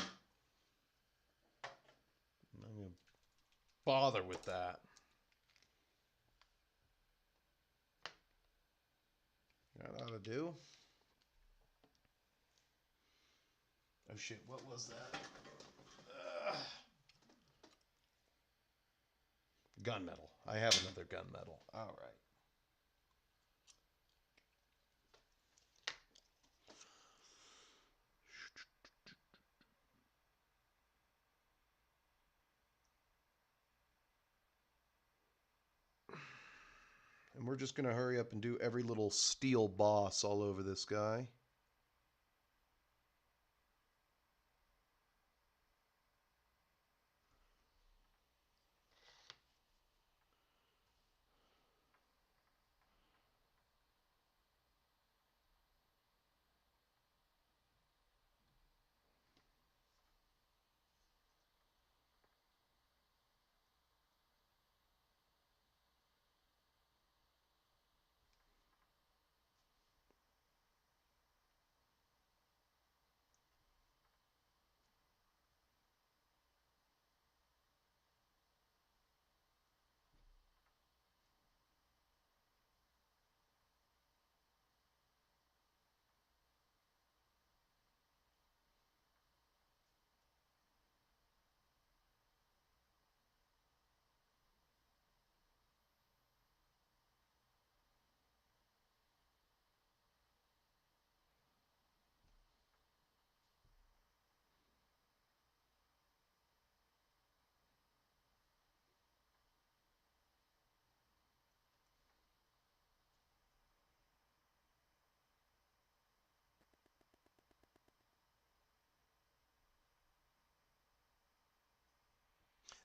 not gonna bother with that. That ought to do. Oh shit, what was that? Gunmetal. I have another gunmetal. Alright. And we're just going to hurry up and do every little steel boss all over this guy.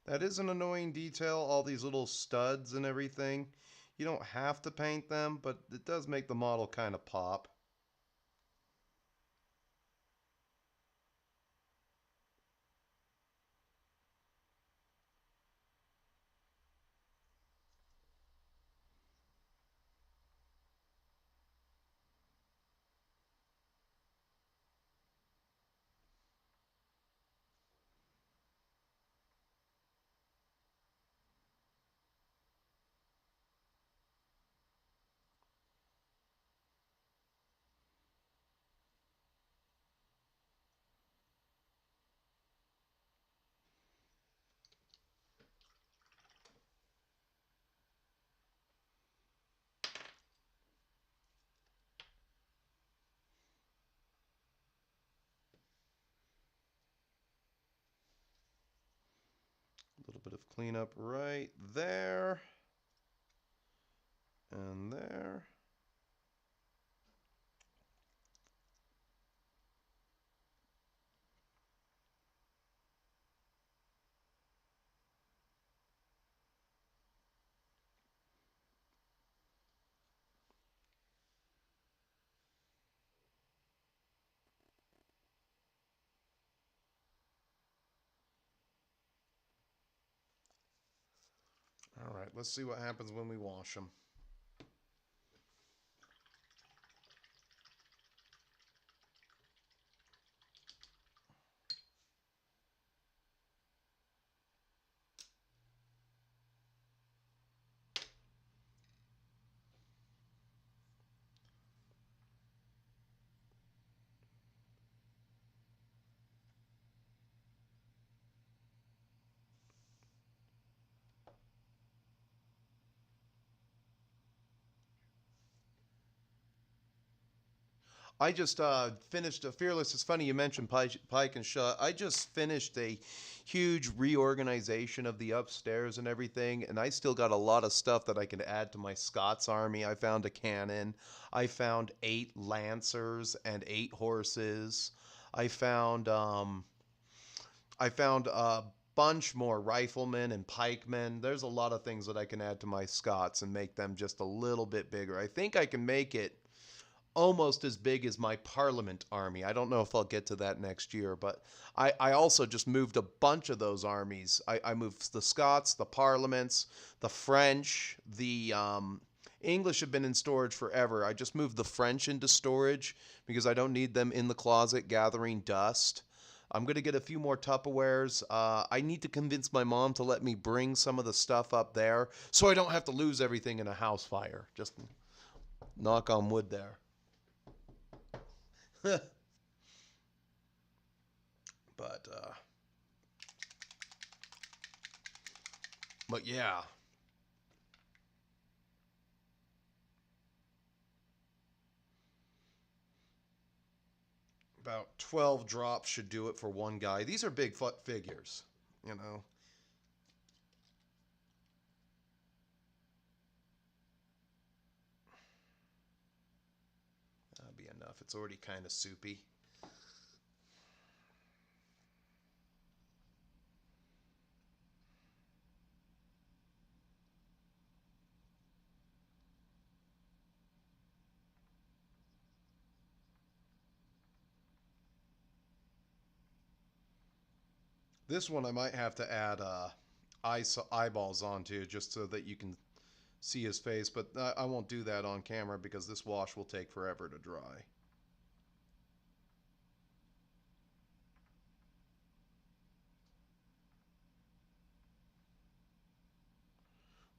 That is an annoying detail, all these little studs and everything. You don't have to paint them, but it does make the model kind of pop. A little bit of cleanup right there and there. All right, let's see what happens when we wash them. I just finished a Fearless. It's funny you mentioned Pike and Shaw. I just finished a huge reorganization of the upstairs and everything, and I still got a lot of stuff that I can add to my Scots army. I found a cannon. I found 8 lancers and 8 horses. I found a bunch more riflemen and pikemen. There's a lot of things that I can add to my Scots and make them just a little bit bigger. I think I can make it almost as big as my Parliament army. I don't know if I'll get to that next year, but I also just moved a bunch of those armies. I moved the Scots, the Parliaments, the French, the English have been in storage forever. I just moved the French into storage because I don't need them in the closet gathering dust. I'm going to get a few more Tupperwares. I need to convince my mom to let me bring some of the stuff up there so I don't have to lose everything in a house fire. Just knock on wood there. But yeah, about 12 drops should do it for one guy. These are big figures, you know. That'll be enough. It's already kind of soupy. This one I might have to add eyeballs onto just so that you can see his face, but I won't do that on camera because this wash will take forever to dry.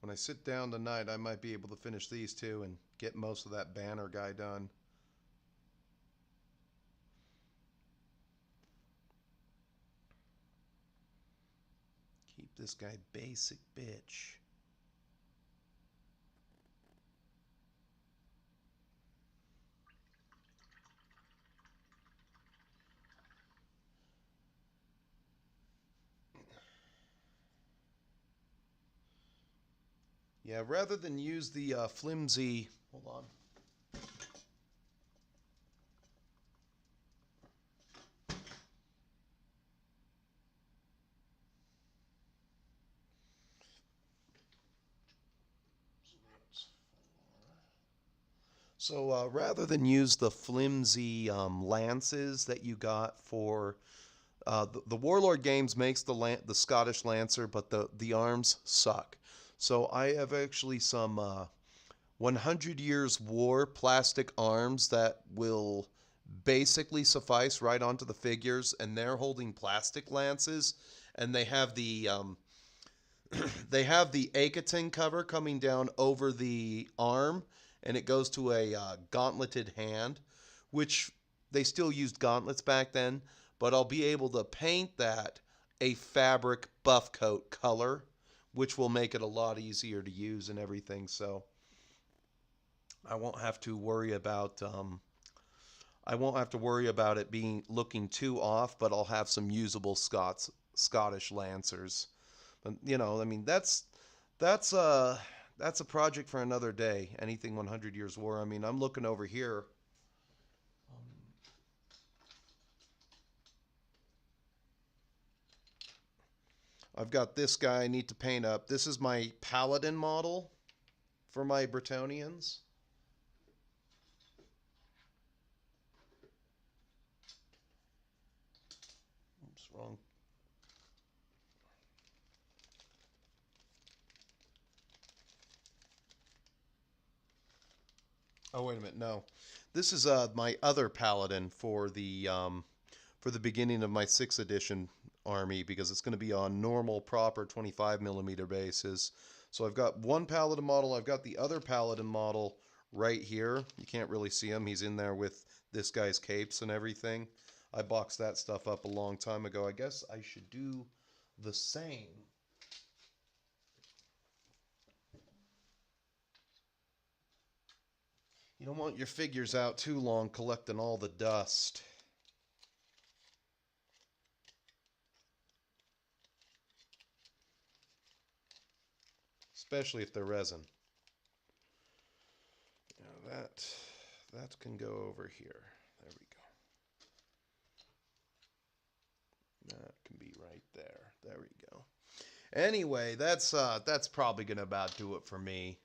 When I sit down tonight, I might be able to finish these two and get most of that banner guy done. Keep this guy basic, bitch. Yeah, rather than use the flimsy... Hold on. So rather than use the flimsy lances that you got for the Warlord Games makes the Scottish Lancer, but the arms suck. So I have actually some 100 Years War plastic arms that will basically suffice right onto the figures, and they're holding plastic lances, and they have the they have the Akatin cover coming down over the arm, and it goes to a gauntleted hand, which they still used gauntlets back then, but I'll be able to paint that a fabric buff coat color, which will make it a lot easier to use and everything. So I won't have to worry about it being looking too off, but I'll have some usable Scottish Lancers. But you know, I mean, that's that's a project for another day. Anything 100 Years War. I mean, I'm looking over here. I've got this guy I need to paint up. This is my Paladin model for my Bretonnians. Oops, wrong. Oh, wait a minute. No. This is my other Paladin for the beginning of my 6th edition army, because it's going to be on normal, proper 25mm bases. So I've got one Paladin model. I've got the other Paladin model right here. You can't really see him. He's in there with this guy's capes and everything. I boxed that stuff up a long time ago. I guess I should do the same. You don't want your figures out too long collecting all the dust. Especially if they're resin. Now that can go over here. There we go. That can be right there. There we go. Anyway, that's probably gonna about do it for me.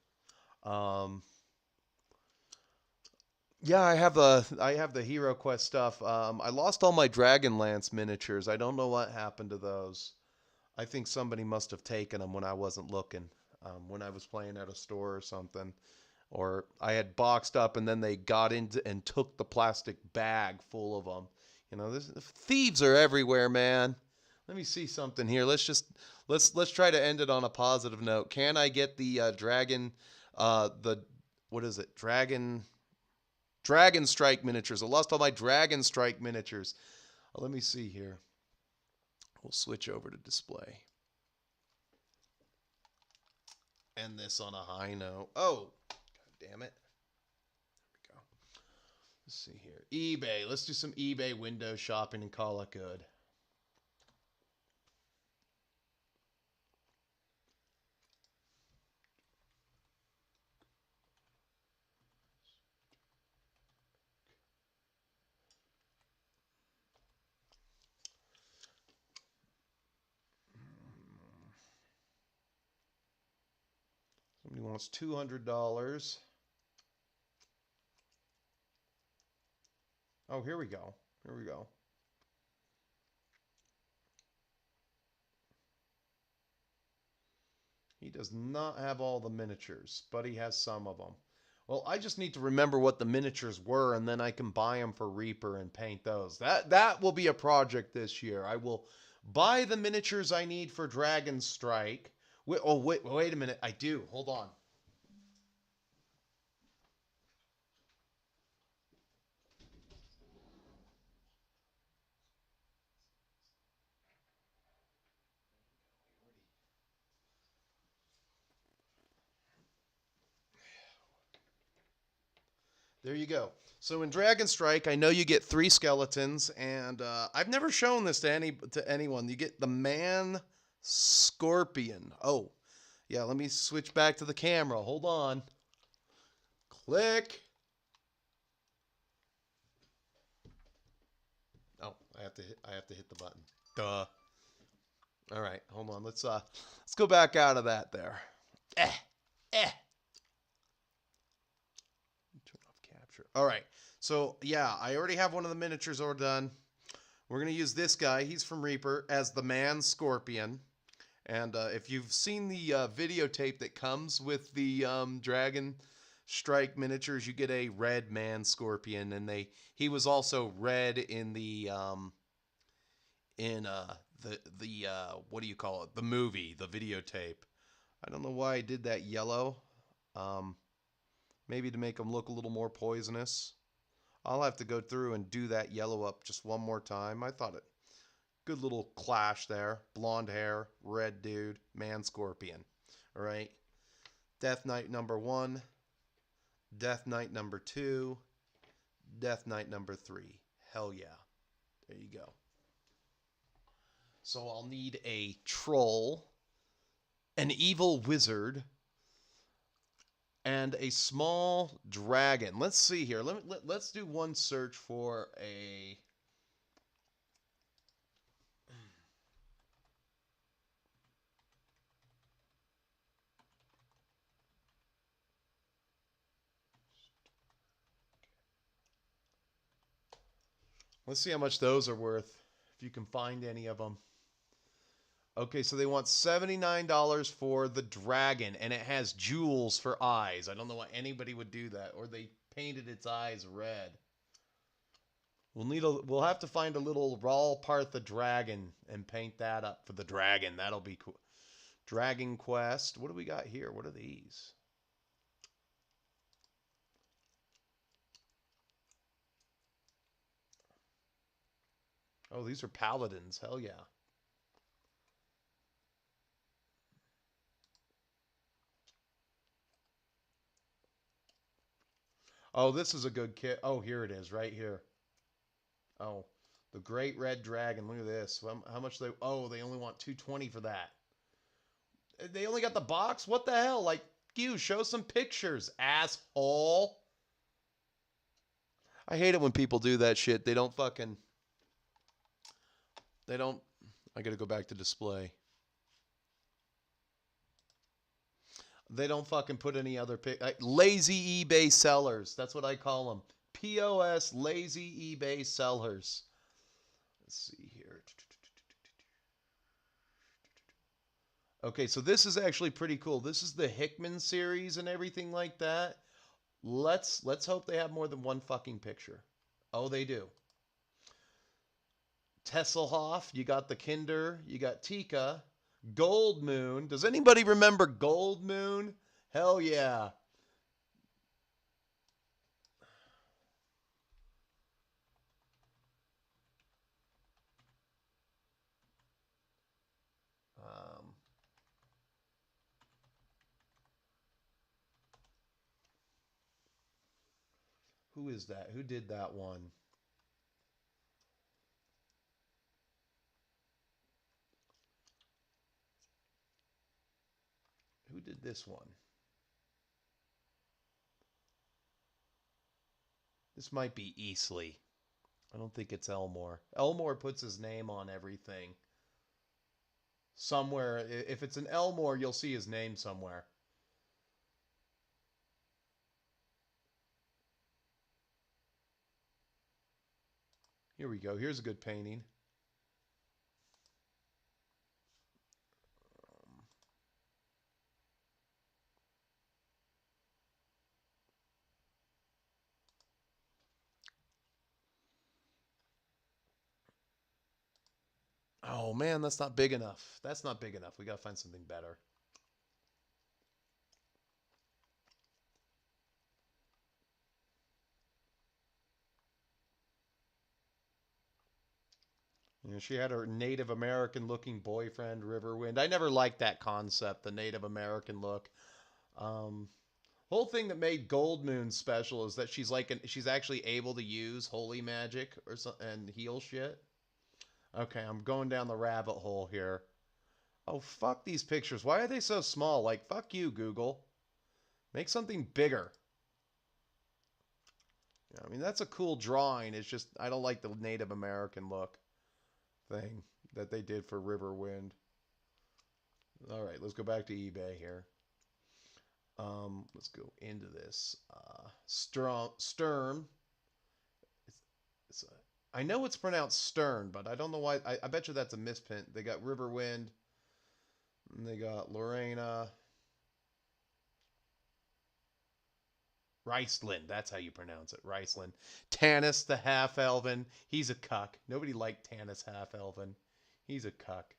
Yeah, I have the Hero Quest stuff. I lost all my Dragonlance miniatures. I don't know what happened to those. I think somebody must have taken them when I wasn't looking, when I was playing at a store or something. Or I had boxed up and then they got into and took the plastic bag full of them. You know, thieves are everywhere, man. Let me see something here. Let's try to end it on a positive note. Can I get the dragon, what is it? Dragon Strike miniatures. I lost all my Dragon Strike miniatures. Let me see here. We'll switch over to display. End this on a high note. Oh, god damn it. There we go. Let's see here. eBay. Let's do some eBay window shopping and call it good. Somebody wants $200. Oh, here we go. Here we go. He does not have all the miniatures, but he has some of them. Well, I just need to remember what the miniatures were, and then I can buy them for Reaper and paint those. That will be a project this year. I will buy the miniatures I need for Dragon Strike. Wait a minute. I do. Hold on. There you go. So in Dragon Strike, I know you get 3 skeletons, and I've never shown this to anyone. You get the Man Scorpion. Oh, yeah. Let me switch back to the camera. Hold on. Click. Oh, I have to hit the button. Duh. All right, hold on. Let's go back out of that there. Turn off miniature. All right. So, yeah, I already have one of the miniatures all done. We're going to use this guy. He's from Reaper as the Man Scorpion. And if you've seen the videotape that comes with the Dragon Strike miniatures, you get a red Man Scorpion, and he was also red in the what do you call it? The movie, the videotape. I don't know why I did that yellow. Maybe to make him look a little more poisonous. I'll have to go through and do that yellow up just one more time. I thought it. Good little clash there. Blonde hair, red dude, Man Scorpion. All right. Death Knight number 1. Death Knight number 2. Death Knight number 3. Hell yeah. There you go. So I'll need a troll, an evil wizard, and a small dragon. Let's see here. Let's do one search for a... Let's see how much those are worth, if you can find any of them. Okay, so they want $79 for the dragon, and it has jewels for eyes. I don't know why anybody would do that, or they painted its eyes red. We'll have to find a little raw part the dragon and paint that up for the dragon. That'll be cool. Dragon Quest. What do we got here? What are these? Oh, these are paladins. Hell yeah. Oh, this is a good kit. Oh, here it is, right here. Oh, the Great Red Dragon. Look at this. How much they... Oh, they only want $220 for that. They only got the box? What the hell? Like, you, show some pictures, asshole. I hate it when people do that shit. They don't fucking... They don't... I gotta go back to display. They don't fucking put any other lazy eBay sellers. That's what I call them. POS, lazy eBay sellers. Let's see here. Okay, so this is actually pretty cool. This is the Hickman series and everything like that. Let's hope they have more than one fucking picture. Oh, they do. Tesselhoff, you got the Kinder, you got Tika, Gold Moon. Does anybody remember Gold Moon? Hell yeah. Who is that? Who did that one? Who did this one? This might be Easley. I don't think it's Elmore. Elmore puts his name on everything. Somewhere, if it's an Elmore, you'll see his name somewhere. Here we go. Here's a good painting. Oh man, that's not big enough. That's not big enough. We gotta find something better. You know, she had her Native American looking boyfriend, Riverwind. I never liked that concept, the Native American look. Whole thing that made Gold Moon special is that she's actually able to use holy magic or and heal shit. Okay, I'm going down the rabbit hole here. Oh, fuck these pictures. Why are they so small? Like, fuck you, Google. Make something bigger. Yeah, I mean, that's a cool drawing. It's just, I don't like the Native American look thing that they did for Riverwind. All right, let's go back to eBay here. Let's go into this. Stern. I know it's pronounced Stern, but I don't know why. I bet you that's a misprint. They got Riverwind. And they got Lorena. Riceland. That's how you pronounce it. Riceland. Tanis the half-elven. He's a cuck. Nobody liked Tanis half-elven. He's a cuck.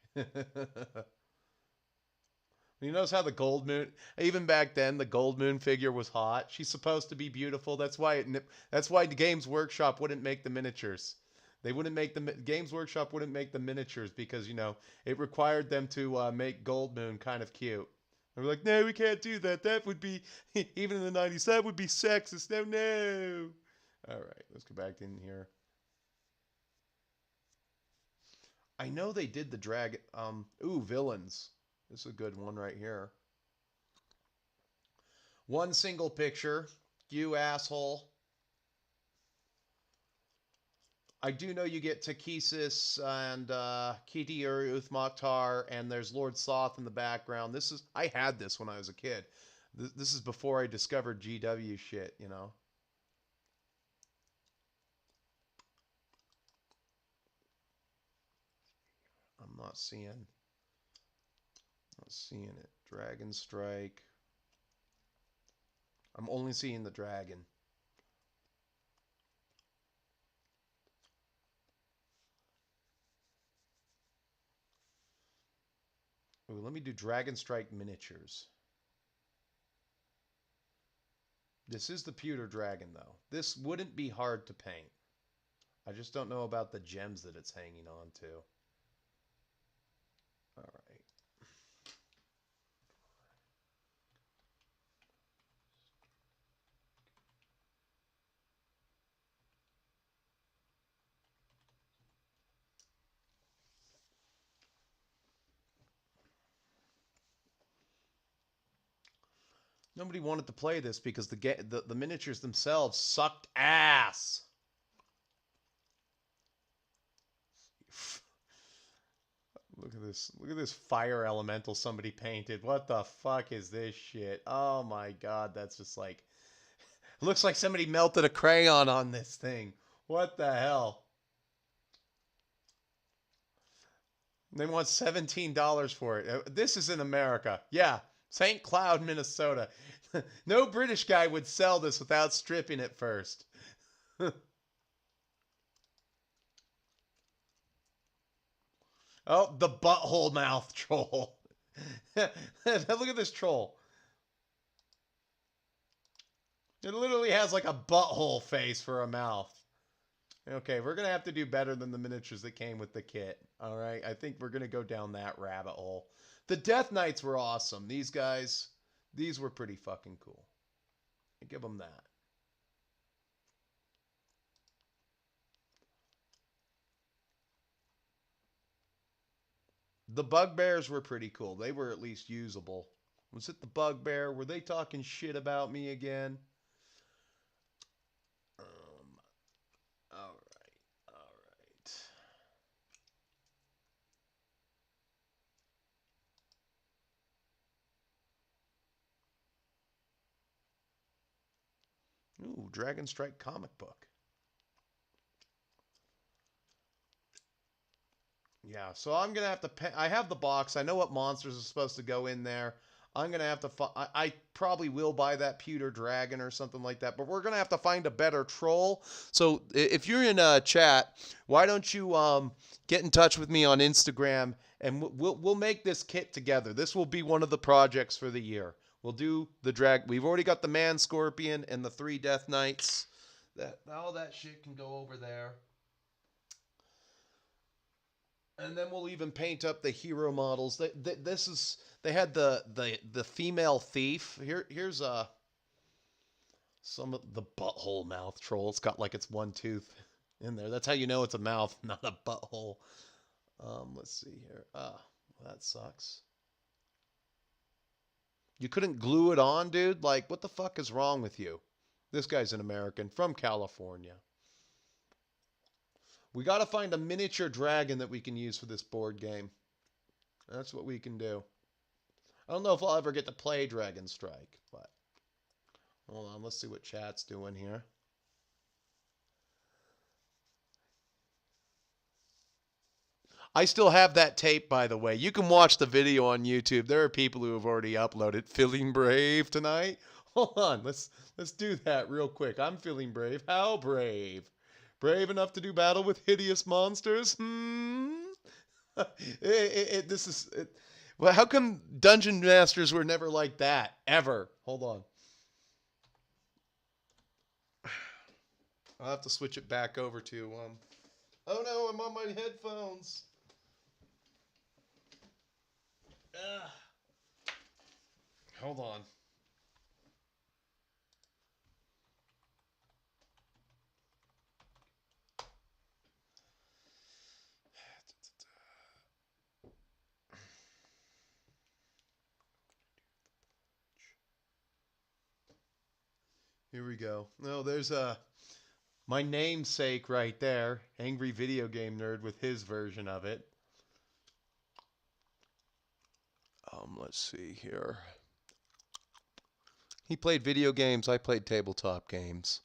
You notice how the Gold Moon, even back then, the Gold Moon figure was hot. She's supposed to be beautiful. That's why the Games Workshop wouldn't make the miniatures. They wouldn't make the Games Workshop wouldn't make the miniatures because it required them to make Gold Moon kind of cute. They were like, no, we can't do that. That would be even in the 90s. That would be sexist. No, no. All right, let's go back in here. I know they did the dragon. Villains. This is a good one right here. One single picture. You asshole. I do know you get Takesis and Kiti Uth Mokhtar, and there's Lord Soth in the background. I had this when I was a kid. This is before I discovered GW shit, I'm not seeing it. Dragon Strike. I'm only seeing the dragon. Ooh, let me do Dragon Strike Miniatures. This is the pewter dragon, though. This wouldn't be hard to paint. I just don't know about the gems that it's hanging on to. All right. Nobody wanted to play this because the miniatures themselves sucked ass. Look at this. Look at this fire elemental somebody painted. What the fuck is this shit? Oh my god, that's just like... Looks like somebody melted a crayon on this thing. What the hell? They want $17 for it. This is in America. Yeah. St. Cloud, Minnesota. No British guy would sell this without stripping it first. Oh, the butthole mouth troll. Look at this troll. It literally has like a butthole face for a mouth. Okay, we're going to have to do better than the miniatures that came with the kit. All right, I think we're going to go down that rabbit hole. The Death Knights were awesome. These guys, these were pretty fucking cool. I give them that. The Bugbears were pretty cool. They were at least usable. Was it the Bugbear? Were they talking shit about me again? All right. Ooh, Dragon Strike comic book. Yeah, so I'm going to have to pay. I have the box. I know what monsters are supposed to go in there. I'm going to have to... I probably will buy that pewter dragon or something like that, but we're going to have to find a better troll. So if you're in chat, why don't you get in touch with me on Instagram, and we'll make this kit together. This will be one of the projects for the year. We'll do the drag. We've already got the Man Scorpion and the 3 Death Knights. All that shit can go over there. And then we'll even paint up the hero models. They had the female thief. Here's some of the butthole mouth troll. It's got like its one tooth in there. That's how you know it's a mouth, not a butthole. Let's see here. That sucks. You couldn't glue it on, dude? Like, what the fuck is wrong with you? This guy's an American from California. We got to find a miniature dragon that we can use for this board game. That's what we can do. I don't know if I'll ever get to play Dragon Strike, but hold on, let's see what chat's doing here. I still have that tape, by the way. You can watch the video on YouTube. There are people who have already uploaded. Feeling brave tonight? Hold on, let's do that real quick. I'm feeling brave. How brave? Brave enough to do battle with hideous monsters? Well, how come Dungeon Masters were never like that? Ever. Hold on. I'll have to switch it back over to, oh no, I'm on my headphones. Hold on. Here we go. No, there's my namesake right there, Angry Video Game Nerd with his version of it. Let's see here. He played video games. I played tabletop games,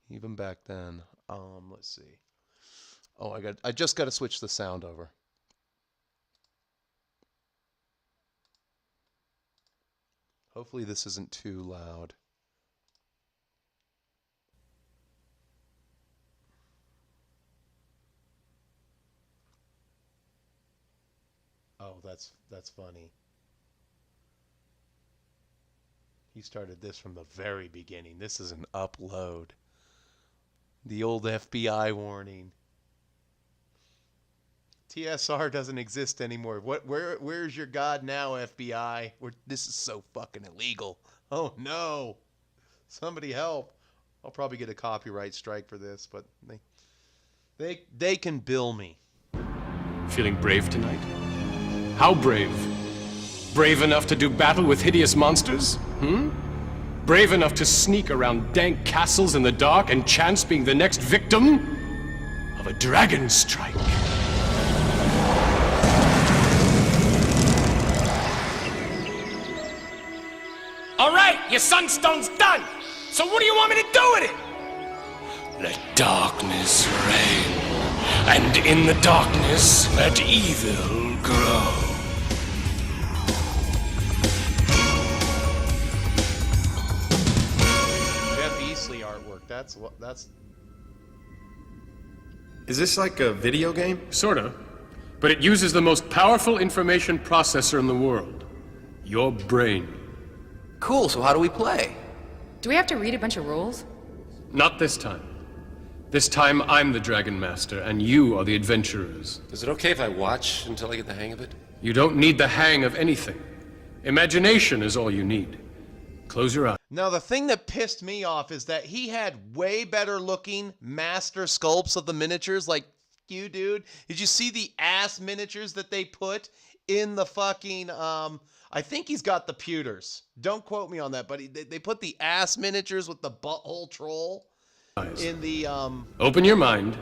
even back then. Let's see. Oh, I just got to switch the sound over. Hopefully this isn't too loud. Oh, that's funny. He started this from the very beginning. This is an upload. The old FBI warning. TSR doesn't exist anymore. Where's your God now, FBI? This is so fucking illegal. Oh no. Somebody help. I'll probably get a copyright strike for this, but they can bill me. Feeling brave tonight? How brave? Brave enough to do battle with hideous monsters? Brave enough to sneak around dank castles in the dark and chance being the next victim of a dragon strike? All right, your sunstone's done. So what do you want me to do with it? Let darkness reign, and in the darkness let evil grow. That's Is this like a video game? Sorta. But it uses the most powerful information processor in the world. Your brain. Cool, so how do we play? Do we have to read a bunch of rules? Not this time. This time I'm the Dragon Master, and you are the adventurers. Is it okay if I watch until I get the hang of it? You don't need the hang of anything. Imagination is all you need. Close your eyes. Now, the thing that pissed me off is that he had way better looking master sculpts of the miniatures. Like, you, dude. Did you see the ass miniatures that they put in the fucking, I think he's got the pewters. Don't quote me on that, but they put the ass miniatures with the butthole troll in the, Open your mind,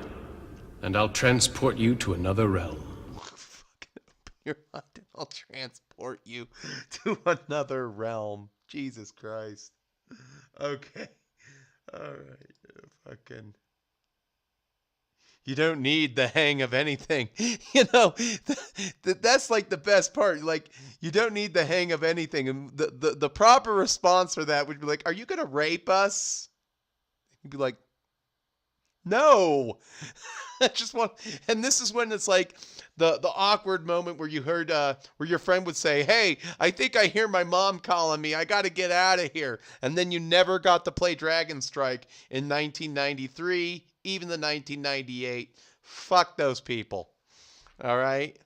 and I'll transport you to another realm. Fucking open your mind and I'll transport you to another realm. Jesus Christ. Okay. All right. Fucking. You don't need the hang of anything. You know, that's like the best part. Like, you don't need the hang of anything. And the proper response for that would be like, are you going to rape us? You'd be like, no. I just want, and this is when it's like the awkward moment where you heard, where your friend would say, hey, I think I hear my mom calling me. I got to get out of here. And then you never got to play Dragon Strike in 1993, even the 1998. Fuck those people. All right.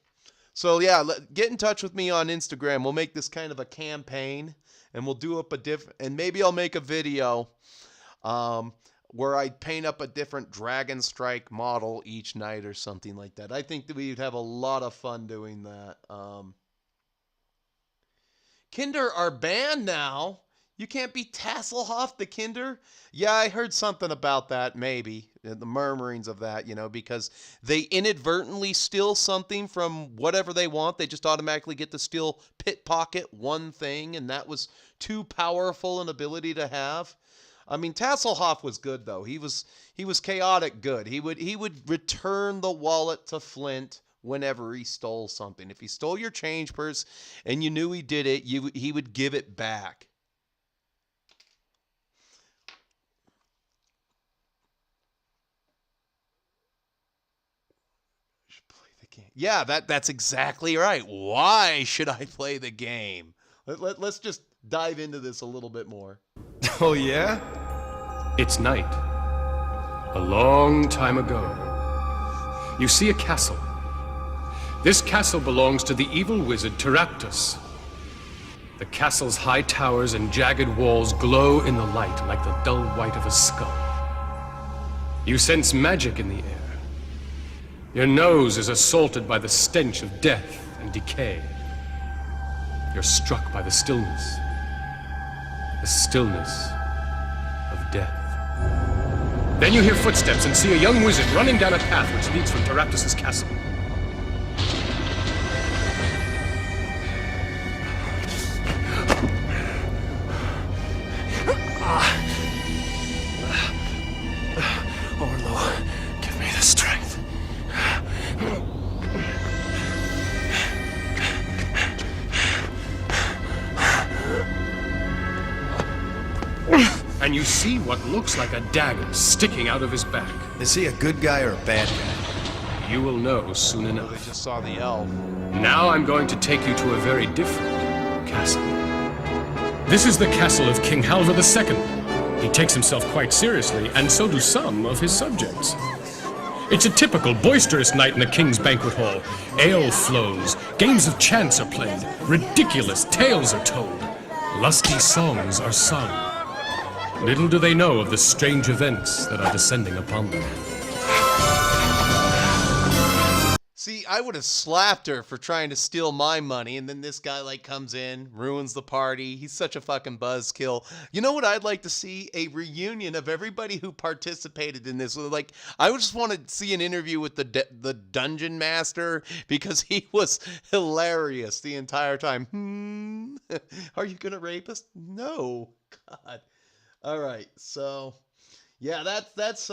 So yeah, get in touch with me on Instagram. We'll make this kind of a campaign, and we'll do up and maybe I'll make a video, where I'd paint up a different Dragon Strike model each night or something like that. I think that we'd have a lot of fun doing that. Kinder are banned now. You can't be Tasselhoff the Kinder? Yeah, I heard something about that, maybe. The murmurings of that, because they inadvertently steal something from whatever they want. They just automatically get to steal pickpocket one thing, and that was too powerful an ability to have. I mean, Tasselhoff was good though. He was chaotic good. He would return the wallet to Flint whenever he stole something. If he stole your change purse and you knew he did it, he would give it back. Yeah, that's exactly right. Why should I play the game? Let's just dive into this a little bit more. Oh, yeah? It's night. A long time ago. You see a castle. This castle belongs to the evil wizard Teraptus. The castle's high towers and jagged walls glow in the light like the dull white of a skull. You sense magic in the air. Your nose is assaulted by the stench of death and decay. You're struck by the stillness of death. Then you hear footsteps and see a young wizard running down a path which leads from Teraptus' castle. Orlo, give me the strength. And you see what looks like a dagger sticking out of his back. Is he a good guy or a bad guy? You will know soon They enough. just saw the elf. Now I'm going to take you to a very different castle. This is the castle of King Halvar II. He takes himself quite seriously, and so do some of his subjects. It's a typical boisterous night in the king's banquet hall. Ale flows, games of chance are played, ridiculous tales are told, lusty songs are sung. Little do they know of the strange events that are descending upon them. See, I would have slapped her for trying to steal my money, and then this guy comes in, ruins the party. He's such a fucking buzzkill. You know what I'd like to see? A reunion of everybody who participated in this. I would just want to see an interview with the dungeon master, because he was hilarious the entire time. Are you gonna rape us? No. God. All right, so yeah, that's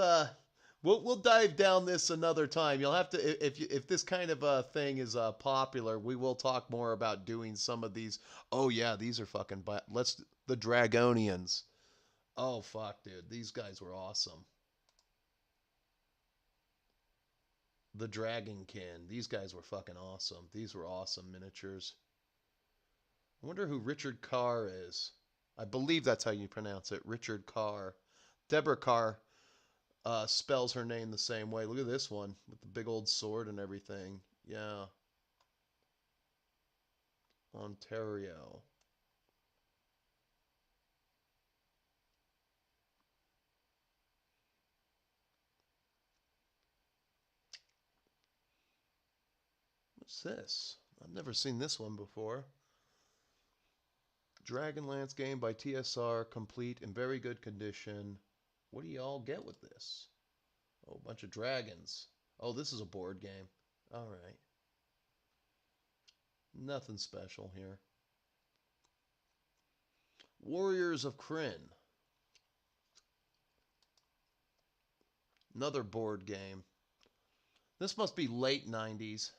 we'll dive down this another time. You'll have to, if this kind of thing is popular, we will talk more about doing some of these. Oh yeah, these are fucking the Dragonians. Oh fuck, dude, these guys were awesome. The Dragonkin, these guys were fucking awesome. These were awesome miniatures. I wonder who Richard Carr is. I believe that's how you pronounce it, Richard Carr. Deborah Carr spells her name the same way. Look at this one with the big old sword and everything. Yeah. Ontario. What's this? I've never seen this one before. Dragonlance game by TSR, complete in very good condition. What do y'all get with this? Oh, a bunch of dragons. Oh, this is a board game. All right. Nothing special here. Warriors of Krynn. Another board game. This must be late 90s.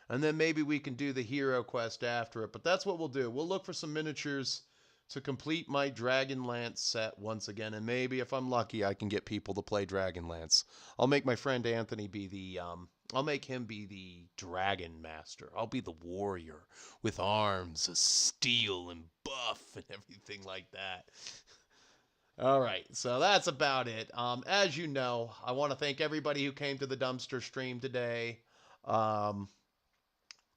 And then maybe we can do the hero quest after it. But that's what we'll do. We'll look for some miniatures to complete my Dragonlance set once again. And maybe if I'm lucky, I can get people to play Dragonlance. I'll make my friend Anthony be the... I'll make him be the Dragon Master. I'll be the warrior with arms of steel and buff and everything like that. All right, so that's about it. As you know, I want to thank everybody who came to the dumpster stream today.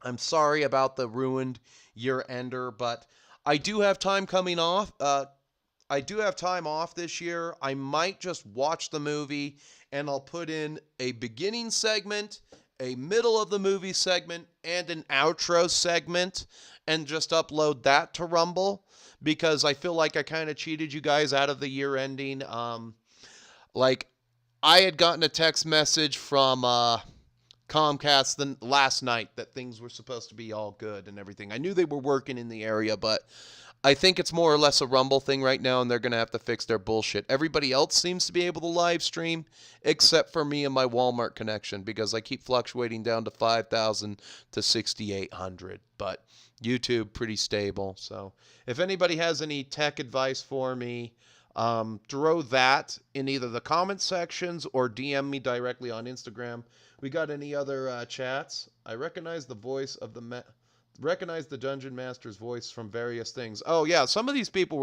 I'm sorry about the ruined year-ender, but I do have time coming I do have time off this year. I might just watch the movie and I'll put in a beginning segment, a middle of the movie segment, and an outro segment and just upload that to Rumble because I feel like I kind of cheated you guys out of the year ending. Like I had gotten a text message from Comcast the last night that things were supposed to be all good and everything. I knew they were working in the area, but I think it's more or less a Rumble thing right now, and they're going to have to fix their bullshit. Everybody else seems to be able to live stream, except for me and my Walmart connection, because I keep fluctuating down to 5,000 to 6,800. But YouTube, pretty stable. So if anybody has any tech advice for me, throw that in either the comment sections or DM me directly on Instagram. We got any other chats? I recognize the voice of recognize the Dungeon Master's voice from various things. Oh yeah, some of these people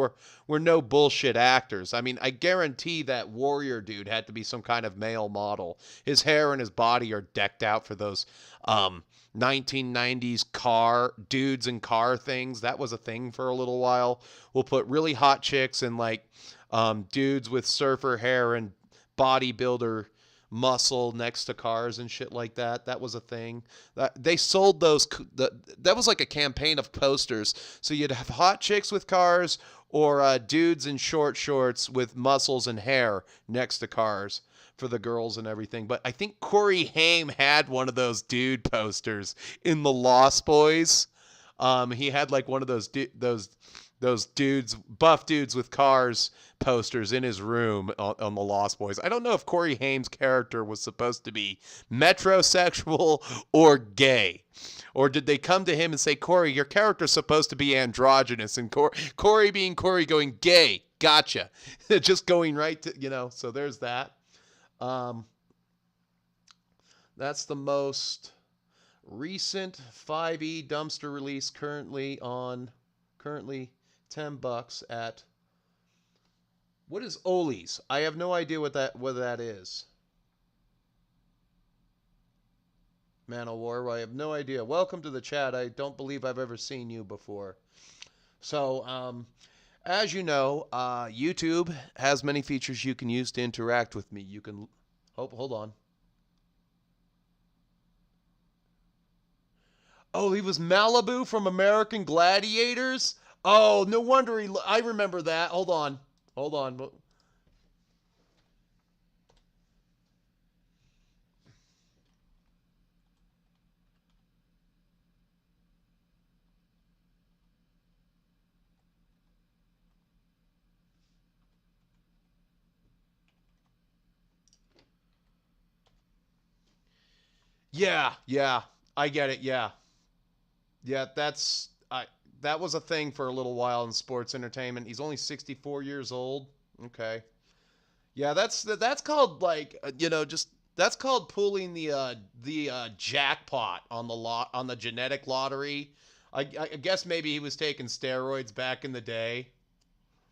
were no bullshit actors. I mean, I guarantee that warrior dude had to be some kind of male model. His hair and his body are decked out for those 1990s car dudes and car things. That was a thing for a little while. We'll put really hot chicks and like dudes with surfer hair and bodybuilder muscle next to cars and shit like that. That was a thing. They sold those. That was like a campaign of posters. So you'd have hot chicks with cars or dudes in short shorts with muscles and hair next to cars for the girls and everything. But I think Corey Haim had one of those dude posters in the Lost Boys. He had like one of those dudes, buff dudes with cars posters in his room on the Lost Boys. I don't know if Corey Haim's character was supposed to be metrosexual or gay. Or did they come to him and say, Corey, your character's supposed to be androgynous, and Corey being Corey going, gay, gotcha. Just going right to, so there's that. That's the most recent 5e dumpster release currently $10 at, what is Oli's? I have no idea what that is. Man of War, I have no idea. Welcome to the chat. I don't believe I've ever seen you before. So, as you know, YouTube has many features you can use to interact with me. You can, hold on. Oh, he was Malibu from American Gladiators? Oh, no wonder I remember that. Hold on. Yeah. I get it. Yeah, that was a thing for a little while in sports entertainment. He's only 64 years old. Okay. Yeah, that's called like that's called pulling the jackpot on the genetic lottery. I guess maybe he was taking steroids back in the day.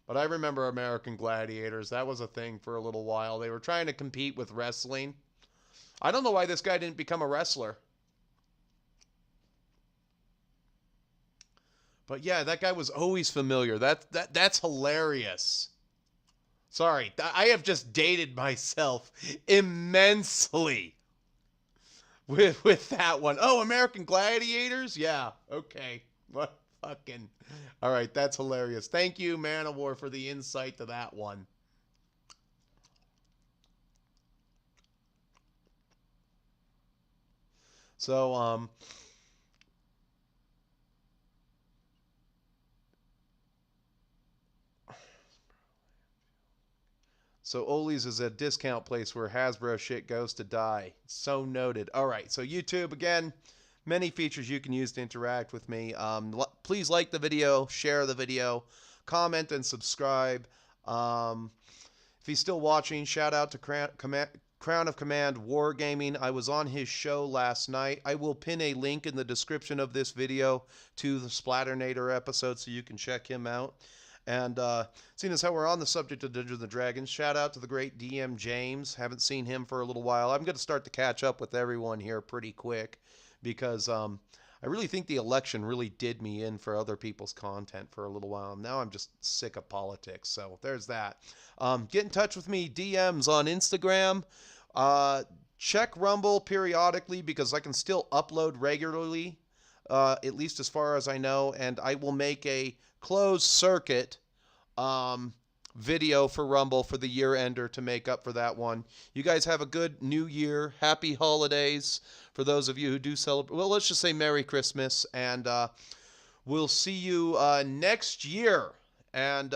But I remember American Gladiators. That was a thing for a little while. They were trying to compete with wrestling. I don't know why this guy didn't become a wrestler. But yeah, that guy was always familiar. That's hilarious. Sorry, I have just dated myself immensely with that one. Oh, American Gladiators? Yeah, okay. What fucking... All right, that's hilarious. Thank you, Man of War, for the insight to that one. So, So Oli's is a discount place where Hasbro shit goes to die. So noted. All right, so YouTube, again, many features you can use to interact with me. Please like the video, share the video, comment, and subscribe. If he's still watching, shout out to Crown of Command Wargaming. I was on his show last night. I will pin a link in the description of this video to the Splatternator episode so you can check him out. And seeing as how we're on the subject of Dungeons & Dragons, shout out to the great DM James. Haven't seen him for a little while. I'm going to start to catch up with everyone here pretty quick because I really think the election really did me in for other people's content for a little while. Now I'm just sick of politics. So there's that. Get in touch with me, DMs on Instagram. Check Rumble periodically because I can still upload regularly, at least as far as I know. And I will make a closed circuit video for Rumble for the year ender to make up for that one. You guys have a good new year. Happy holidays for those of you who do celebrate. Well, let's just say Merry Christmas, and we'll see you next year. And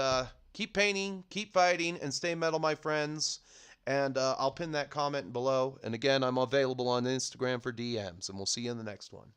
keep painting, keep fighting, and stay metal, my friends. And I'll pin that comment below. And again, I'm available on Instagram for DMs, and we'll see you in the next one.